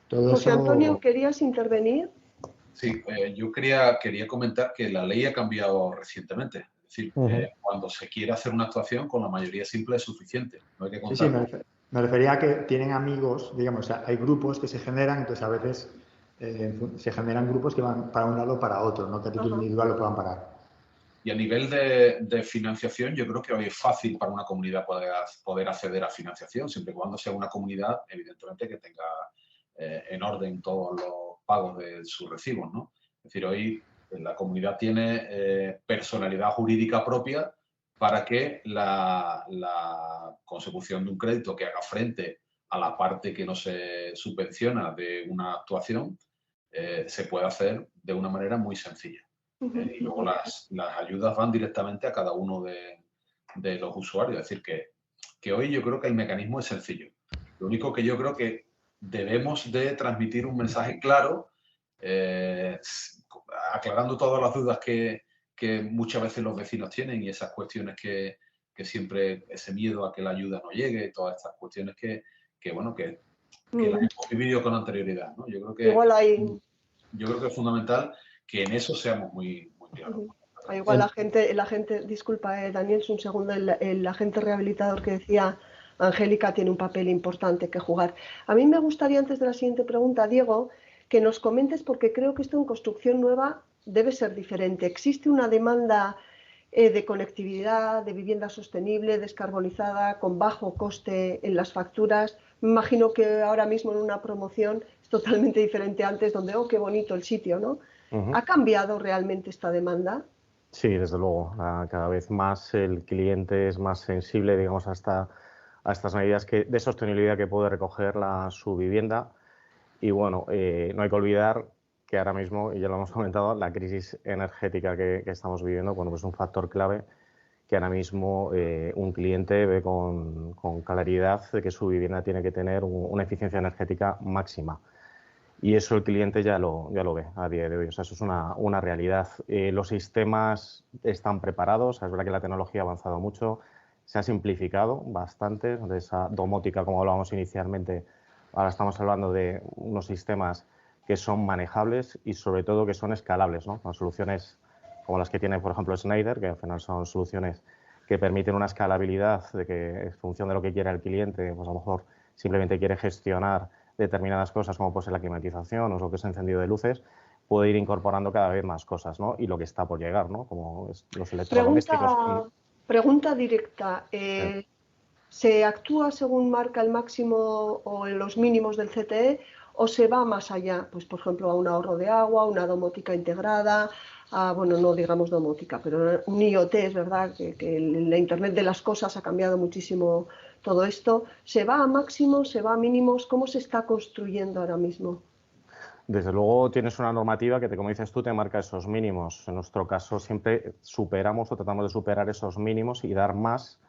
todo José eso... Antonio, ¿querías intervenir? Sí, yo quería comentar que la ley ha cambiado recientemente. Es decir, cuando se quiere hacer una actuación, con la mayoría simple es suficiente. No hay que contar. Sí, me refería a que tienen amigos, digamos, o sea, hay grupos que se generan, entonces a veces se generan grupos que van para un lado o para otro, no que a título individual lo puedan pagar. Y a nivel de financiación, yo creo que hoy es fácil para una comunidad poder acceder a financiación, siempre y cuando sea una comunidad, evidentemente, que tenga en orden todos los pagos de sus recibos, ¿no? Es decir, hoy la comunidad tiene personalidad jurídica propia para que la consecución de un crédito que haga frente a la parte que no se subvenciona de una actuación se puede hacer de una manera muy sencilla. Y luego las ayudas van directamente a cada uno de los usuarios. Es decir, que hoy yo creo que el mecanismo es sencillo. Lo único que yo creo que debemos de transmitir un mensaje claro, aclarando todas las dudas que muchas veces los vecinos tienen y esas cuestiones que siempre, ese miedo a que la ayuda no llegue, todas estas cuestiones que las hemos vivido con anterioridad, ¿no? Yo creo que es fundamental que en eso seamos muy claros. Igual la gente, disculpa, Daniel, un segundo, el agente rehabilitador que decía Angélica tiene un papel importante que jugar. A mí me gustaría, antes de la siguiente pregunta, Diego, que nos comentes, porque creo que esto en construcción nueva debe ser diferente. Existe una demanda de conectividad, de vivienda sostenible, descarbonizada, con bajo coste en las facturas. Me imagino que ahora mismo en una promoción es totalmente diferente antes, donde, oh, qué bonito el sitio, ¿no? ¿Ha cambiado realmente esta demanda? Sí, desde luego. Cada vez más el cliente es más sensible, digamos, a estas medidas de sostenibilidad que puede recoger su vivienda. Y bueno, no hay que olvidar que ahora mismo, y ya lo hemos comentado, la crisis energética que estamos viviendo, bueno, pues es un factor clave que ahora mismo un cliente ve con claridad de que su vivienda tiene que tener una eficiencia energética máxima. Y eso el cliente ya lo ve a día de hoy. O sea, eso es una realidad. Los sistemas están preparados. Es verdad que la tecnología ha avanzado mucho. Se ha simplificado bastante. De esa domótica, como hablábamos inicialmente, ahora estamos hablando de unos sistemas que son manejables y, sobre todo, que son escalables, ¿no? Con soluciones como las que tiene, por ejemplo, Schneider, que al final son soluciones que permiten una escalabilidad de que, en función de lo que quiera el cliente, pues a lo mejor simplemente quiere gestionar determinadas cosas, como puede ser la climatización o lo que es encendido de luces, puede ir incorporando cada vez más cosas, ¿no? Y lo que está por llegar, ¿no? Como los electrodomésticos. Pregunta directa. Sí. ¿Se actúa según marca el máximo o en los mínimos del CTE o se va más allá? Pues, por ejemplo, a un ahorro de agua, una domótica integrada, bueno, no digamos domótica, pero un IoT, es verdad que la Internet de las cosas ha cambiado muchísimo todo esto. ¿Se va a máximos, se va a mínimos? ¿Cómo se está construyendo ahora mismo? Desde luego tienes una normativa que, como dices tú, te marca esos mínimos. En nuestro caso siempre superamos o tratamos de superar esos mínimos y dar más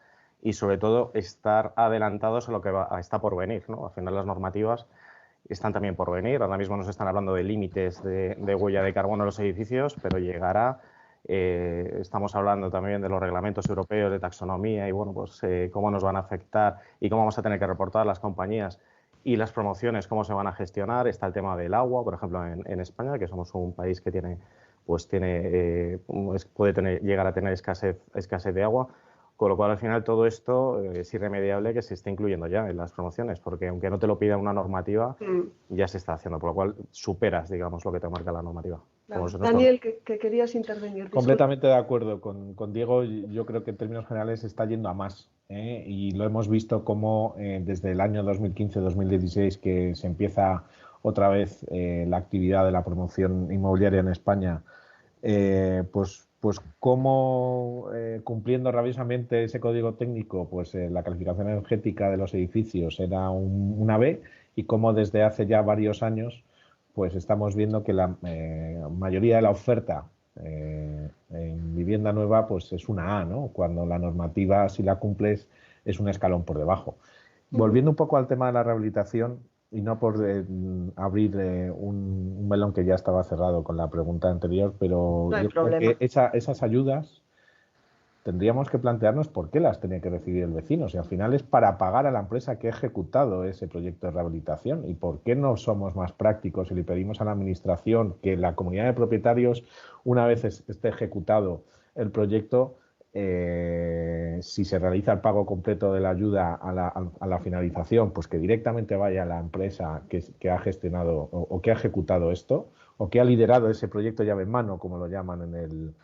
y, sobre todo, estar adelantados a lo que está por venir, ¿no? Al final las normativas están también por venir. Ahora mismo nos están hablando de límites de huella de carbono en los edificios, pero llegará. Estamos hablando también de los reglamentos europeos de taxonomía y, bueno, pues cómo nos van a afectar y cómo vamos a tener que reportar las compañías y las promociones, cómo se van a gestionar. Está el tema del agua, por ejemplo, en España, que somos un país que puede llegar a tener escasez de agua. Con lo cual, al final, todo esto es irremediable que se esté incluyendo ya en las promociones, porque aunque no te lo pida una normativa, ya se está haciendo, por lo cual superas, digamos, lo que te marca la normativa. Claro. Daniel, que querías intervenir. Completamente de acuerdo con Diego. Yo creo que en términos generales se está yendo a más, y lo hemos visto como desde el año 2015-2016 que se empieza otra vez la actividad de la promoción inmobiliaria en España, pues cómo cumpliendo rabiosamente ese código técnico, pues la calificación energética de los edificios era una B, y cómo desde hace ya varios años pues estamos viendo que la mayoría de la oferta en vivienda nueva pues es una A, ¿no? Cuando la normativa, si la cumples, es un escalón por debajo. Volviendo un poco al tema de la rehabilitación, y no por abrir un melón que ya estaba cerrado con la pregunta anterior, pero No hay yo creo problema. que esas ayudas tendríamos que plantearnos por qué las tenía que recibir el vecino. Si al final es para pagar a la empresa que ha ejecutado ese proyecto de rehabilitación, y por qué no somos más prácticos y le pedimos a la administración que la comunidad de propietarios, una vez esté ejecutado el proyecto, si se realiza el pago completo de la ayuda a la finalización, pues que directamente vaya a la empresa que ha gestionado o que ha ejecutado esto, o que ha liderado ese proyecto llave en mano, como lo llaman en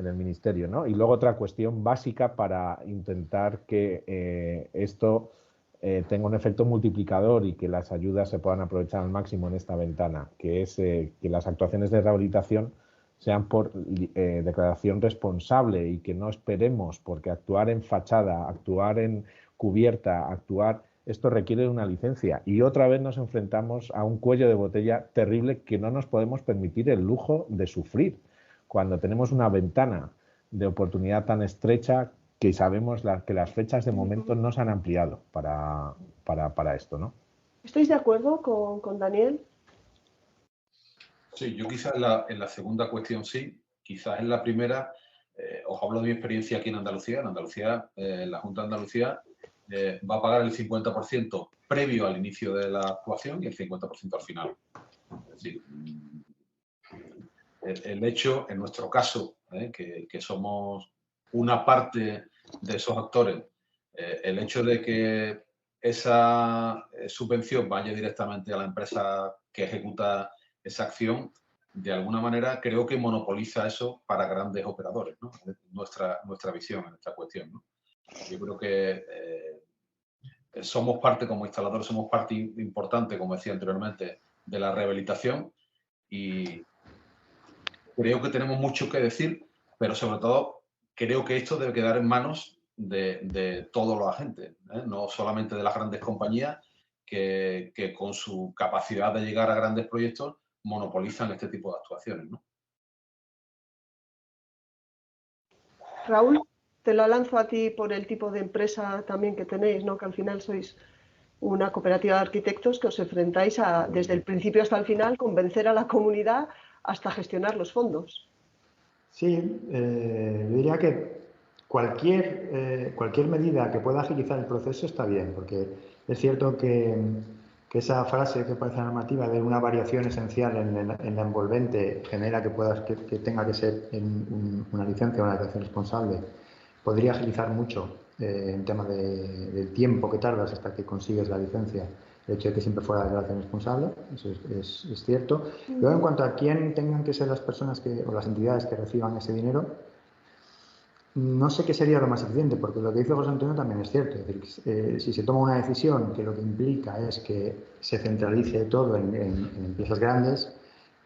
el ministerio, ¿no? Y luego otra cuestión básica para intentar que esto tenga un efecto multiplicador y que las ayudas se puedan aprovechar al máximo en esta ventana, que es que las actuaciones de rehabilitación sean por declaración responsable, y que no esperemos, porque actuar en fachada, actuar en cubierta, esto requiere de una licencia, y otra vez nos enfrentamos a un cuello de botella terrible que no nos podemos permitir el lujo de sufrir cuando tenemos una ventana de oportunidad tan estrecha, que sabemos que las fechas de momento no se han ampliado para esto, ¿no? ¿Estáis de acuerdo con Daniel? Sí, yo quizás en la segunda cuestión sí, quizás en la primera, os hablo de mi experiencia aquí en Andalucía. En Andalucía, la Junta de Andalucía va a pagar el 50% previo al inicio de la actuación y el 50% al final. Es decir, el hecho, en nuestro caso, que somos una parte de esos actores, el hecho de que esa subvención vaya directamente a la empresa que ejecuta esa acción, de alguna manera creo que monopoliza eso para grandes operadores, ¿no? Nuestra visión en esta cuestión, ¿no? Yo creo que somos parte, como instaladores, somos parte importante, como decía anteriormente, de la rehabilitación, y creo que tenemos mucho que decir, pero sobre todo creo que esto debe quedar en manos de todos los agentes, no solamente de las grandes compañías que con su capacidad de llegar a grandes proyectos monopolizan este tipo de actuaciones, ¿no? Raúl, te lo lanzo a ti por el tipo de empresa también que tenéis, ¿no? Que al final sois una cooperativa de arquitectos que os enfrentáis desde el principio hasta el final, convencer a la comunidad hasta gestionar los fondos. Sí, yo diría que cualquier medida que pueda agilizar el proceso está bien, porque es cierto que esa frase que parece normativa de una variación esencial en la envolvente genera que tenga que ser en una licencia o una declaración responsable, podría agilizar mucho en tema del tiempo que tardas hasta que consigues la licencia. El hecho de que siempre fuera la declaración responsable, eso es cierto. Luego, en cuanto a quién tengan que ser las personas o las entidades que reciban ese dinero, no sé qué sería lo más eficiente, porque lo que dice José Antonio también es cierto. Es decir, si se toma una decisión que lo que implica es que se centralice todo en empresas grandes,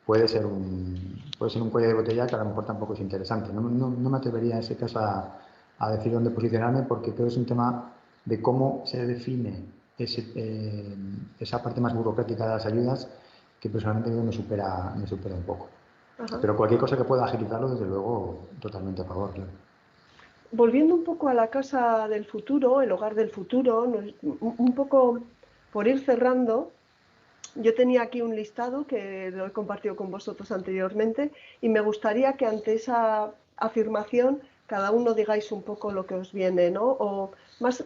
puede ser un cuello de botella que a lo mejor tampoco es interesante. No me atrevería en ese caso a decir dónde posicionarme, porque creo que es un tema de cómo se define esa parte más burocrática de las ayudas, que personalmente me supera un poco. Ajá. Pero cualquier cosa que pueda agilizarlo, desde luego, totalmente a favor, claro. Volviendo un poco a la casa del futuro, el hogar del futuro, un poco por ir cerrando, yo tenía aquí un listado que lo he compartido con vosotros anteriormente, y me gustaría que ante esa afirmación cada uno digáis un poco lo que os viene, ¿no? O más,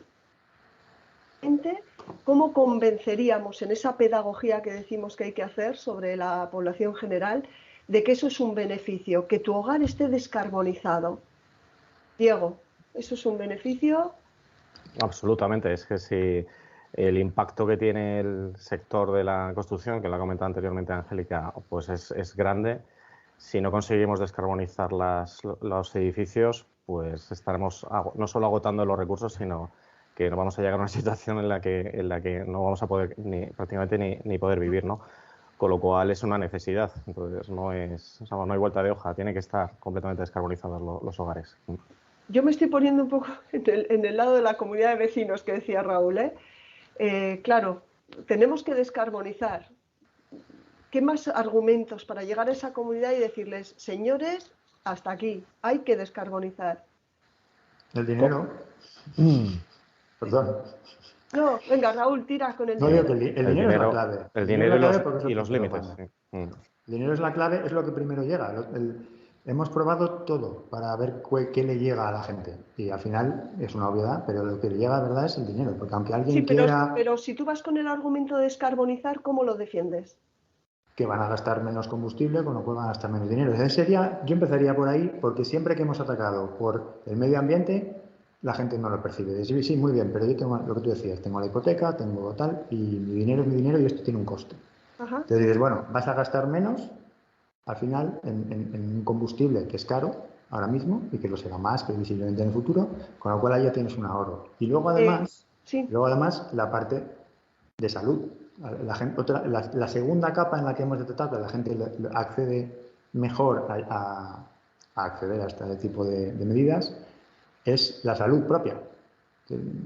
¿cómo convenceríamos en esa pedagogía que decimos que hay que hacer sobre la población general de que eso es un beneficio, que tu hogar esté descarbonizado? Diego, ¿eso es un beneficio? Absolutamente, es que si el impacto que tiene el sector de la construcción, que lo ha comentado anteriormente Angélica, pues es grande. Si no conseguimos descarbonizar los edificios, pues estaremos no solo agotando los recursos, sino que nos vamos a llegar a una situación en la que no vamos a poder prácticamente ni poder vivir, ¿no? con lo cual es una necesidad. Entonces no hay vuelta de hoja, tiene que estar completamente descarbonizados los hogares. Yo me estoy poniendo un poco en el lado de la comunidad de vecinos que decía Raúl, ¿eh? Claro, tenemos que descarbonizar. ¿Qué más argumentos para llegar a esa comunidad y decirles, señores, hasta aquí, hay que descarbonizar? El dinero. Perdón. No, venga, Raúl, tira con el No digo dinero. que el dinero es la clave. El dinero clave y los límites. sí. Sí. El dinero es la clave, es lo que primero llega. Hemos probado todo para ver qué le llega a la gente. Y al final es una obviedad, pero lo que le llega de verdad es el dinero. Porque aunque alguien quiera... Pero si tú vas con el argumento de descarbonizar, ¿cómo lo defiendes? Que van a gastar menos combustible, con lo cual van a gastar menos dinero. Yo empezaría por ahí, porque siempre que hemos atacado por el medio ambiente, la gente no lo percibe. Dice, sí, muy bien, pero yo tengo lo que tú decías, tengo la hipoteca, tengo tal, y mi dinero es mi dinero y esto tiene un coste. Ajá. Entonces dices, bueno, vas a gastar menos al final en un combustible que es caro ahora mismo y que lo será más previsiblemente en el futuro, con lo cual ahí ya tienes un ahorro. Y luego además, la parte de salud. La segunda capa en la que hemos detectado que la gente accede mejor a acceder a este tipo de medidas es la salud propia,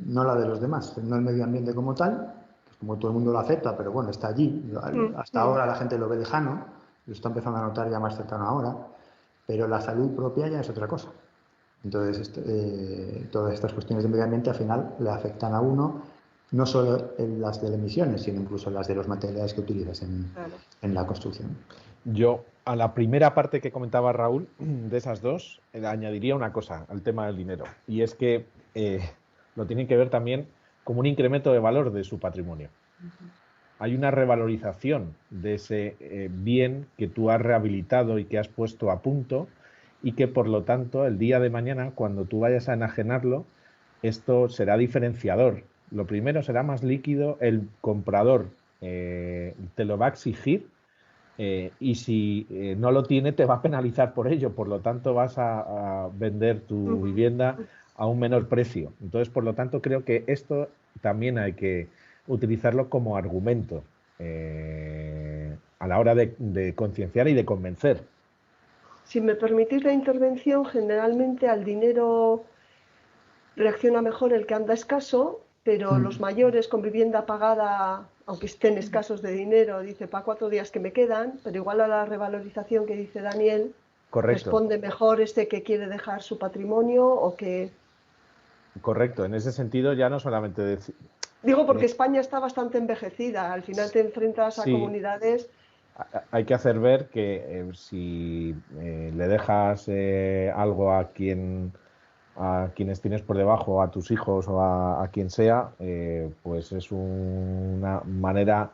no la de los demás, no el medio ambiente como tal, como todo el mundo lo acepta, pero bueno, está allí. Hasta ahora la gente lo ve lejano, lo está empezando a notar ya más cercano ahora, pero la salud propia ya es otra cosa. Entonces, todas estas cuestiones de medio ambiente al final le afectan a uno, no solo en las de emisiones, sino incluso en las de los materiales que utilizas en la construcción. Yo, a la primera parte que comentaba Raúl, de esas dos, añadiría una cosa al tema del dinero, y es que lo tienen que ver también como un incremento de valor de su patrimonio. Hay una revalorización de ese bien que tú has rehabilitado y que has puesto a punto, y que por lo tanto el día de mañana, cuando tú vayas a enajenarlo, esto será diferenciador. Lo primero, será más líquido, el comprador te lo va a exigir, y si no lo tiene te va a penalizar por ello, por lo tanto vas a vender tu vivienda a un menor precio. Entonces, por lo tanto, creo que esto también hay que utilizarlo como argumento a la hora de concienciar y de convencer. Si me permitís la intervención, generalmente al dinero reacciona mejor el que anda escaso, pero los mayores con vivienda pagada, aunque estén escasos de dinero, dice, para 4 días que me quedan, pero igual a la revalorización que dice Daniel, correcto, responde mejor este que quiere dejar su patrimonio o que... Correcto, en ese sentido ya no solamente decir... Digo porque España está bastante envejecida, al final te enfrentas a comunidades... Hay que hacer ver que si le dejas algo a quienes tienes por debajo, a tus hijos o a quien sea, pues es una manera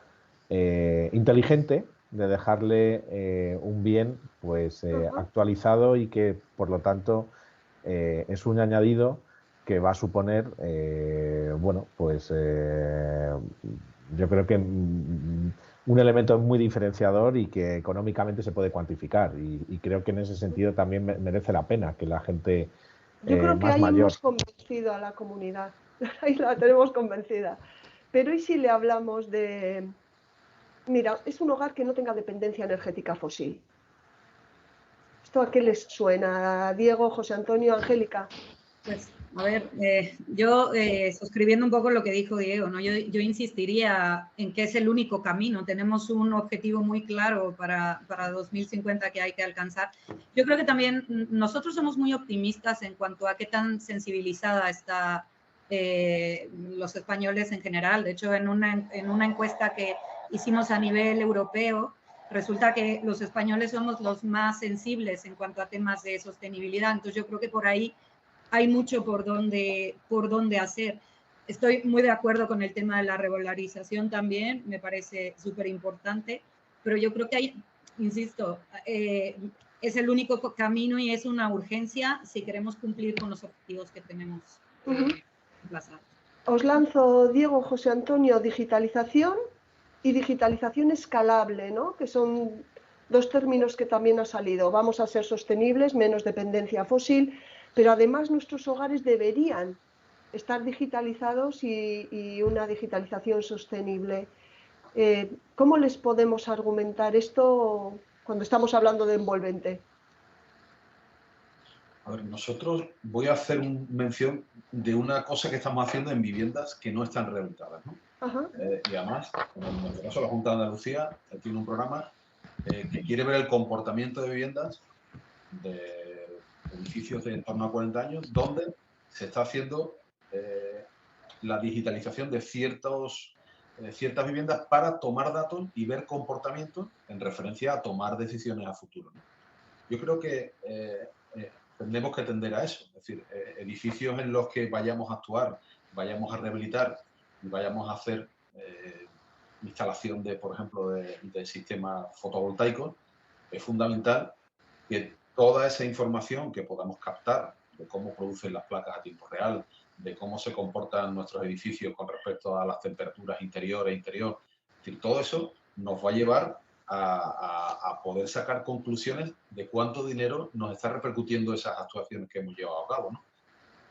inteligente de dejarle un bien pues actualizado, y que por lo tanto es un añadido que va a suponer, bueno, pues yo creo que un elemento muy diferenciador y que económicamente se puede cuantificar, y creo que en ese sentido también merece la pena que la gente yo creo que más ahí mayor... hemos convencido a la comunidad, ahí la tenemos convencida, pero ¿y si le hablamos de, mira, es un hogar que no tenga dependencia energética fósil? ¿Esto a qué les suena? Diego, José Antonio, Angélica. Pues, a ver, yo suscribiendo un poco lo que dijo Diego, ¿no? Yo insistiría en que es el único camino. Tenemos un objetivo muy claro para 2050 que hay que alcanzar. Yo creo que también nosotros somos muy optimistas en cuanto a qué tan sensibilizada está los españoles en general. De hecho, en una encuesta que hicimos a nivel europeo, resulta que los españoles somos los más sensibles en cuanto a temas de sostenibilidad. Entonces, yo creo que por ahí hay mucho por donde hacer. Estoy muy de acuerdo con el tema de la revalorización también, me parece súper importante, pero yo creo que hay, insisto, es el único camino y es una urgencia si queremos cumplir con los objetivos que tenemos emplazados. Os lanzo, Diego, José Antonio, digitalización y digitalización escalable, ¿no? Que son dos términos que también han salido. Vamos a ser sostenibles, menos dependencia fósil, pero además nuestros hogares deberían estar digitalizados y una digitalización sostenible. ¿Cómo les podemos argumentar esto cuando estamos hablando de envolvente? A ver, nosotros voy a hacer mención de una cosa que estamos haciendo en viviendas que no están rehabilitadas, ¿no? Ajá. Y además, en nuestro caso, la Junta de Andalucía tiene un programa que quiere ver el comportamiento de viviendas de edificios de en torno a 40 años, donde se está haciendo la digitalización de ciertas viviendas para tomar datos y ver comportamientos en referencia a tomar decisiones a futuro, ¿no? Yo creo que tendremos que tender a eso, es decir, edificios en los que vayamos a actuar, vayamos a rehabilitar y vayamos a hacer instalación de, por ejemplo, de sistemas fotovoltaicos, es fundamental que toda esa información que podamos captar de cómo producen las placas a tiempo real, de cómo se comportan nuestros edificios con respecto a las temperaturas interior e interior, es decir, todo eso nos va a llevar a poder sacar conclusiones de cuánto dinero nos está repercutiendo esas actuaciones que hemos llevado a cabo, ¿no?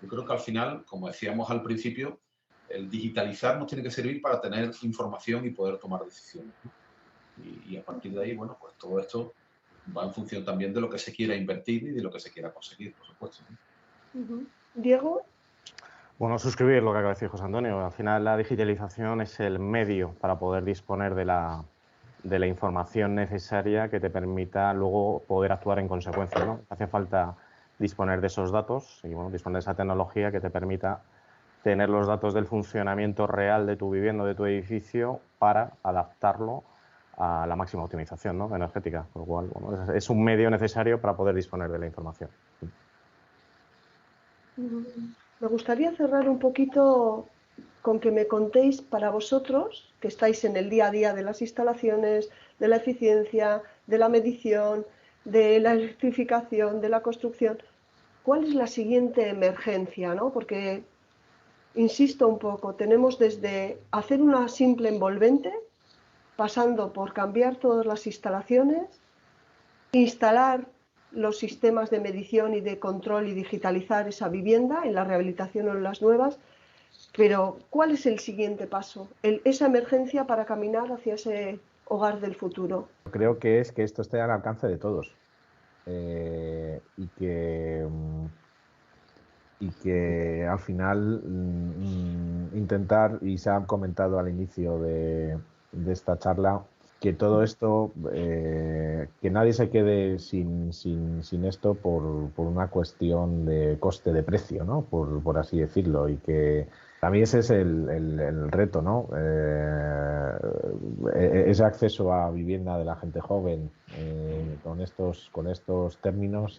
Yo creo que al final, como decíamos al principio, el digitalizar nos tiene que servir para tener información y poder tomar decisiones, ¿no? Y a partir de ahí, bueno, pues todo esto va en función también de lo que se quiera invertir y de lo que se quiera conseguir, por supuesto, ¿no? Diego. Bueno, suscribir lo que acaba de decir José Antonio. Al final la digitalización es el medio para poder disponer de la información necesaria que te permita luego poder actuar en consecuencia, ¿no? Hace falta disponer de esos datos y bueno, disponer de esa tecnología que te permita tener los datos del funcionamiento real de tu vivienda o de tu edificio para adaptarlo a la máxima optimización, ¿no?, energética. Por lo cual, bueno, es un medio necesario para poder disponer de la información. Me gustaría cerrar un poquito con que me contéis para vosotros, que estáis en el día a día de las instalaciones, de la eficiencia, de la medición, de la electrificación, de la construcción, ¿cuál es la siguiente emergencia, ¿no? Porque, insisto un poco, tenemos desde hacer una simple envolvente, pasando por cambiar todas las instalaciones, instalar los sistemas de medición y de control y digitalizar esa vivienda en la rehabilitación o en las nuevas. Pero, ¿cuál es el siguiente paso? Esa emergencia para caminar hacia ese hogar del futuro. Creo que es que esto esté al alcance de todos y que al final intentar, y se ha comentado al inicio de esta charla, que todo esto, que nadie se quede sin esto por una cuestión de coste de precio, ¿no?, por así decirlo, y que a mí ese es el reto, ¿no? Ese acceso a vivienda de la gente joven con estos términos,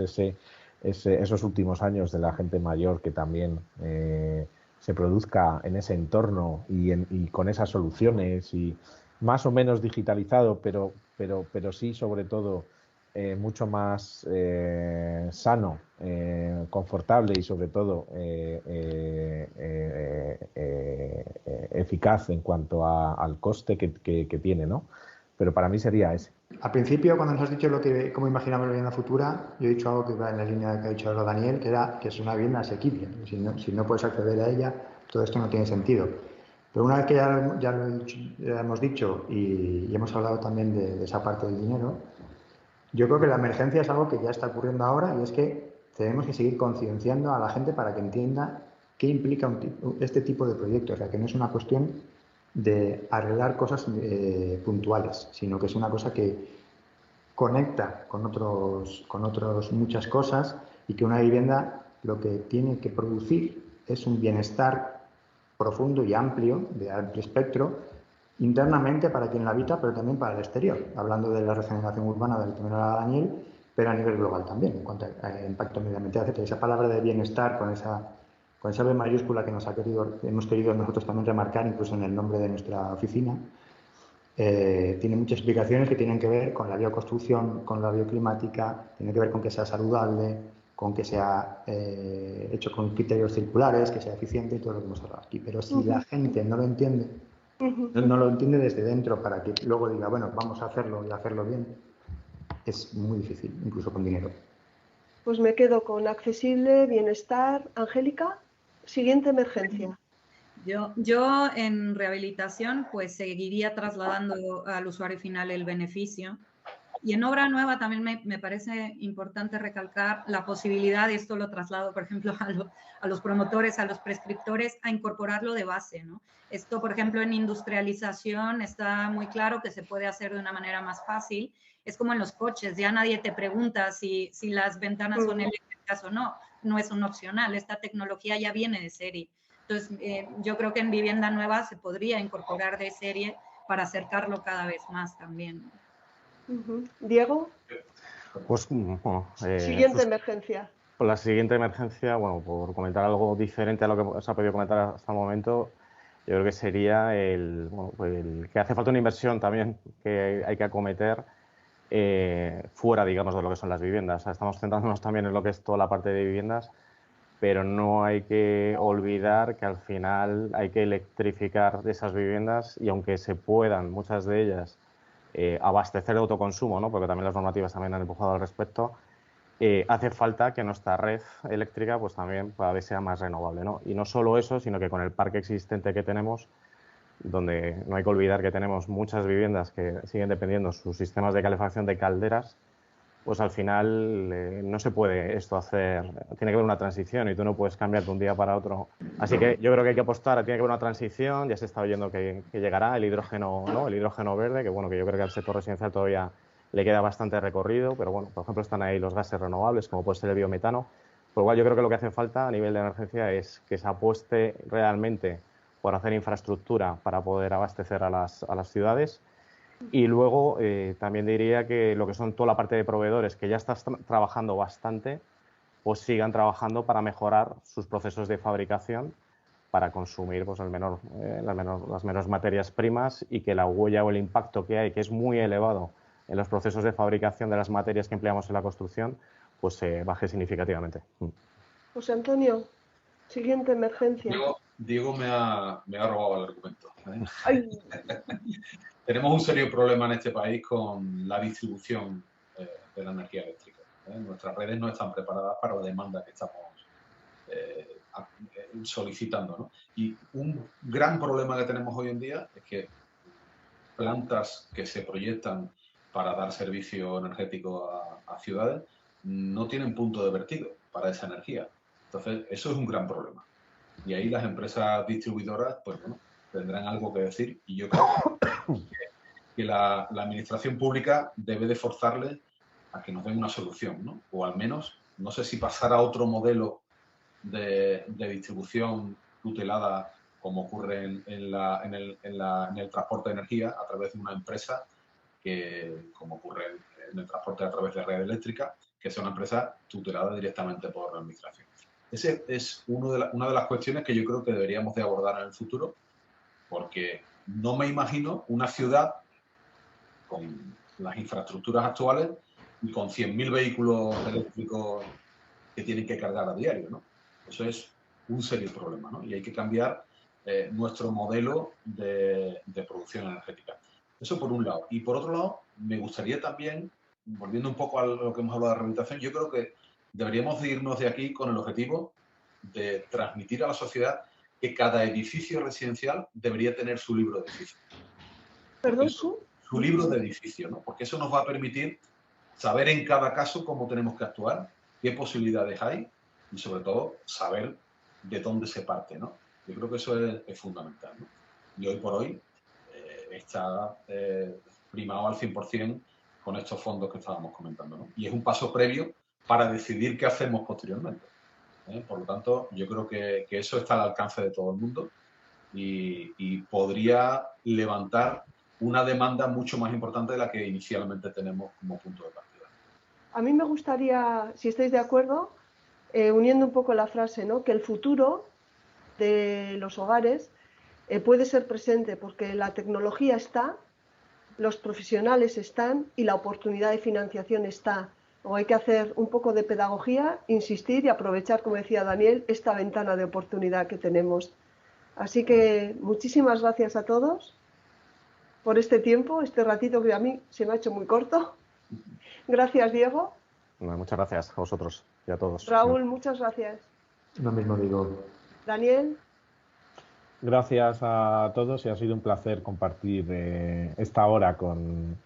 esos últimos años de la gente mayor que también se produzca en ese entorno y con esas soluciones y más o menos digitalizado, pero sí, sobre todo, mucho más sano, confortable y sobre todo eficaz en cuanto al coste que tiene, ¿no? Pero para mí sería ese. Al principio, cuando nos has dicho cómo imaginamos la vivienda futura, yo he dicho algo que va en la línea que ha dicho ahora Daniel, que es una vivienda asequible. Si no puedes acceder a ella, todo esto no tiene sentido. Pero una vez que ya lo hemos dicho y hemos hablado también de esa parte del dinero, yo creo que la emergencia es algo que ya está ocurriendo ahora y es que tenemos que seguir concienciando a la gente para que entienda qué implica este tipo de proyectos. O sea, que no es una cuestión de arreglar cosas puntuales, sino que es una cosa que conecta con otros muchas cosas y que una vivienda lo que tiene que producir es un bienestar profundo y amplio, de amplio espectro, internamente para quien la habita, pero también para el exterior. Hablando de la regeneración urbana del que me hablaba Daniel, pero a nivel global también, en cuanto a impacto medioambiental, etc. Esa palabra de bienestar con esa B mayúscula que hemos querido nosotros también remarcar, incluso en el nombre de nuestra oficina, tiene muchas explicaciones que tienen que ver con la bioconstrucción, con la bioclimática, tiene que ver con que sea saludable, con que sea hecho con criterios circulares, que sea eficiente y todo lo que hemos hablado aquí. Pero si la gente no lo entiende, no lo entiende desde dentro para que luego diga, bueno, vamos a hacerlo y hacerlo bien, es muy difícil, incluso con dinero. Pues me quedo con accesible, bienestar. Angélica, siguiente emergencia. Yo en rehabilitación pues seguiría trasladando al usuario final el beneficio. Y en obra nueva también me parece importante recalcar la posibilidad, y esto lo traslado, por ejemplo, a los promotores, a los prescriptores, a incorporarlo de base, ¿no? Esto, por ejemplo, en industrialización está muy claro que se puede hacer de una manera más fácil. Es como en los coches, ya nadie te pregunta si las ventanas son eléctricas o no. No es un opcional, esta tecnología ya viene de serie. Entonces, yo creo que en vivienda nueva se podría incorporar de serie para acercarlo cada vez más también. Diego. Pues, bueno, Siguiente emergencia. Pues la siguiente emergencia, bueno, por comentar algo diferente a lo que se ha podido comentar hasta el momento, yo creo que sería el que hace falta una inversión también que hay que acometer fuera, digamos, de lo que son las viviendas. O sea, estamos centrándonos también en lo que es toda la parte de viviendas, pero no hay que olvidar que al final hay que electrificar esas viviendas y aunque se puedan, muchas de ellas, abastecer de autoconsumo, ¿no? Porque también las normativas también han empujado al respecto, hace falta que nuestra red eléctrica pues también cada vez sea más renovable, ¿no? Y no solo eso, sino que con el parque existente que tenemos, donde no hay que olvidar que tenemos muchas viviendas que siguen dependiendo sus sistemas de calefacción de calderas, pues al final no se puede esto hacer, tiene que haber una transición y tú no puedes cambiar de un día para otro. Así que yo creo que hay que apostar, tiene que haber una transición, ya se está oyendo que llegará el hidrógeno, ¿no? El hidrógeno verde, que bueno, que yo creo que al sector residencial todavía le queda bastante recorrido, pero bueno, por ejemplo están ahí los gases renovables, como puede ser el biometano. Por lo cual yo creo que lo que hace falta a nivel de emergencia es que se apueste realmente por hacer infraestructura para poder abastecer a las ciudades. Y luego también diría que lo que son toda la parte de proveedores que ya están trabajando bastante, pues sigan trabajando para mejorar sus procesos de fabricación para consumir pues, las menos materias primas y que la huella o el impacto que hay, que es muy elevado en los procesos de fabricación de las materias que empleamos en la construcción, pues se baje significativamente. José Antonio, siguiente emergencia. Diego me ha robado el argumento. Tenemos un serio problema en este país con la distribución de la energía eléctrica. Nuestras redes no están preparadas para la demanda que estamos solicitando, ¿no? Y un gran problema que tenemos hoy en día es que plantas que se proyectan para dar servicio energético a ciudades no tienen punto de vertido para esa energía. Entonces, eso es un gran problema. Y ahí las empresas distribuidoras, pues bueno, tendrán algo que decir. Y yo creo que la administración pública debe de forzarles a que nos den una solución, ¿no? O al menos, no sé si pasar a otro modelo de distribución tutelada como ocurre en el transporte de energía a través de una empresa que, como ocurre en el transporte a través de red eléctrica, que sea una empresa tutelada directamente por la administración. Esa es una de las cuestiones que yo creo que deberíamos de abordar en el futuro, porque no me imagino una ciudad con las infraestructuras actuales y con 100.000 vehículos eléctricos que tienen que cargar a diario, ¿no? Eso es un serio problema, ¿no? Y hay que cambiar nuestro modelo de producción energética. Eso por un lado. Y por otro lado, me gustaría también, volviendo un poco a lo que hemos hablado de rehabilitación, yo creo que deberíamos de irnos de aquí con el objetivo de transmitir a la sociedad que cada edificio residencial debería tener su libro de edificio. ¿Perdón? Su libro de edificio, ¿no? Porque eso nos va a permitir saber en cada caso cómo tenemos que actuar, qué posibilidades hay y, sobre todo, saber de dónde se parte, ¿no? Yo creo que eso es fundamental, ¿no? Y hoy por hoy está primado al 100% con estos fondos que estábamos comentando, ¿no? Y es un paso previo para decidir qué hacemos posteriormente. Por lo tanto, yo creo que eso está al alcance de todo el mundo y podría levantar una demanda mucho más importante de la que inicialmente tenemos como punto de partida. A mí me gustaría, si estáis de acuerdo, uniendo un poco la frase, ¿no? Que el futuro de los hogares puede ser presente porque la tecnología está, los profesionales están y la oportunidad de financiación está. O hay que hacer un poco de pedagogía, insistir y aprovechar, como decía Daniel, esta ventana de oportunidad que tenemos. Así que muchísimas gracias a todos por este tiempo, este ratito que a mí se me ha hecho muy corto. Gracias, Diego. Bueno, muchas gracias a vosotros y a todos. Raúl, muchas gracias. Lo mismo digo. Daniel. Gracias a todos y ha sido un placer compartir esta hora con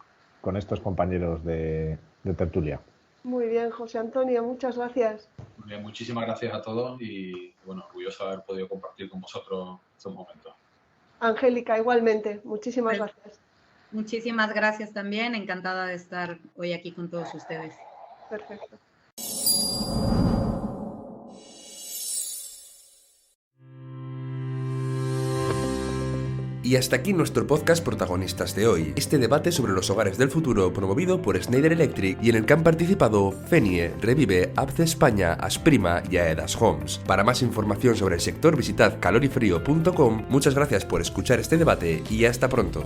estos compañeros de tertulia. Muy bien, José Antonio, muchas gracias. Muy bien, muchísimas gracias a todos y bueno, orgulloso de haber podido compartir con vosotros estos momentos. Angélica, igualmente, muchísimas gracias. Muchísimas gracias también, encantada de estar hoy aquí con todos ustedes. Perfecto. Y hasta aquí nuestro podcast Protagonistas de hoy, este debate sobre los hogares del futuro promovido por Schneider Electric y en el que han participado Fenie, Revive, ABCE España, Asprima y Aedas Homes. Para más información sobre el sector visitad calorifrio.com. Muchas gracias por escuchar este debate y hasta pronto.